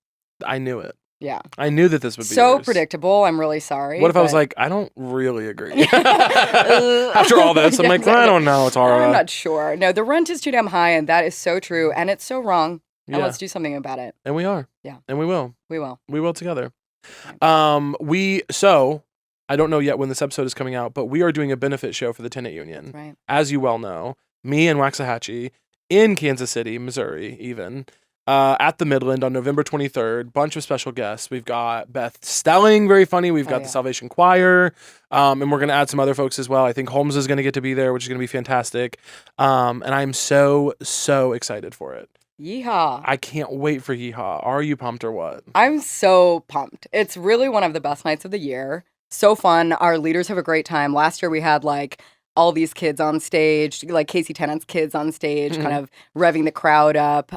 I knew it. Yeah. I knew that this would be so yours. predictable. I'm really sorry. What if I was like, I don't really agree? After all this, I'm like, exactly. I don't know, Tara. I'm not sure. No, the rent is too damn high, and that is so true, and it's so wrong. And Yeah. let's do something about it. And we are. Yeah. And we will. We will. We will together. Right. So I don't know yet when this episode is coming out, but we are doing a benefit show for the Tenant Union. Right. As you well know, me and Waxahachie in Kansas City, Missouri, even, at the Midland on November 23rd. Bunch of special guests. We've got Beth Stelling, very funny. We've got the Salvation Choir, and we're going to add some other folks as well. I think Holmes is going to get to be there, which is going to be fantastic. And I'm so excited for it. Yeehaw. I can't wait for Yeehaw. Are you pumped or what? I'm so pumped. It's really one of the best nights of the year. So fun. Our leaders have a great time. Last year we had like all these kids on stage, like KC Tenants kids on stage, kind of revving the crowd up.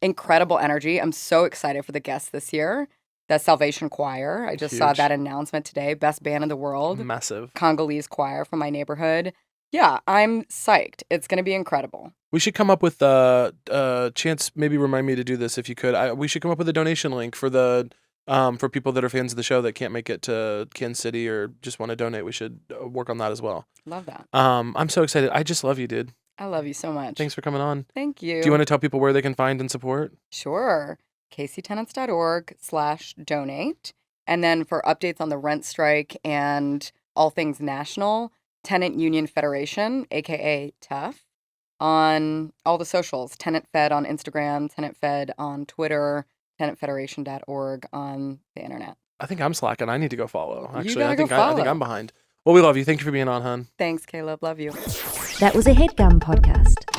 Incredible energy. I'm so excited for the guests this year. The Salvation Choir. I just saw that announcement today. Best band in the world. Massive. Congolese choir from my neighborhood. Yeah, I'm psyched. It's going to be incredible. We should come up with Chance, maybe remind me to do this if you could. We should come up with a donation link for the for people that are fans of the show that can't make it to Kansas City or just want to donate. We should work on that as well. Love that. I'm so excited. I just love you, dude. I love you so much. Thanks for coming on. Thank you. Do you want to tell people where they can find and support? Sure. kctenants.org/donate. And then for updates on the rent strike and all things national, Tenant Union Federation, aka TUF, on all the socials. Tenant Fed on Instagram, Tenant Fed on Twitter, tenantfederation.org on the internet. I think I'm slacking. I need to go follow. Actually, You gotta I think go follow. I think I'm behind. Well, we love you. Thank you for being on, hon. Thanks, Caleb. Love you. That was a Headgum podcast.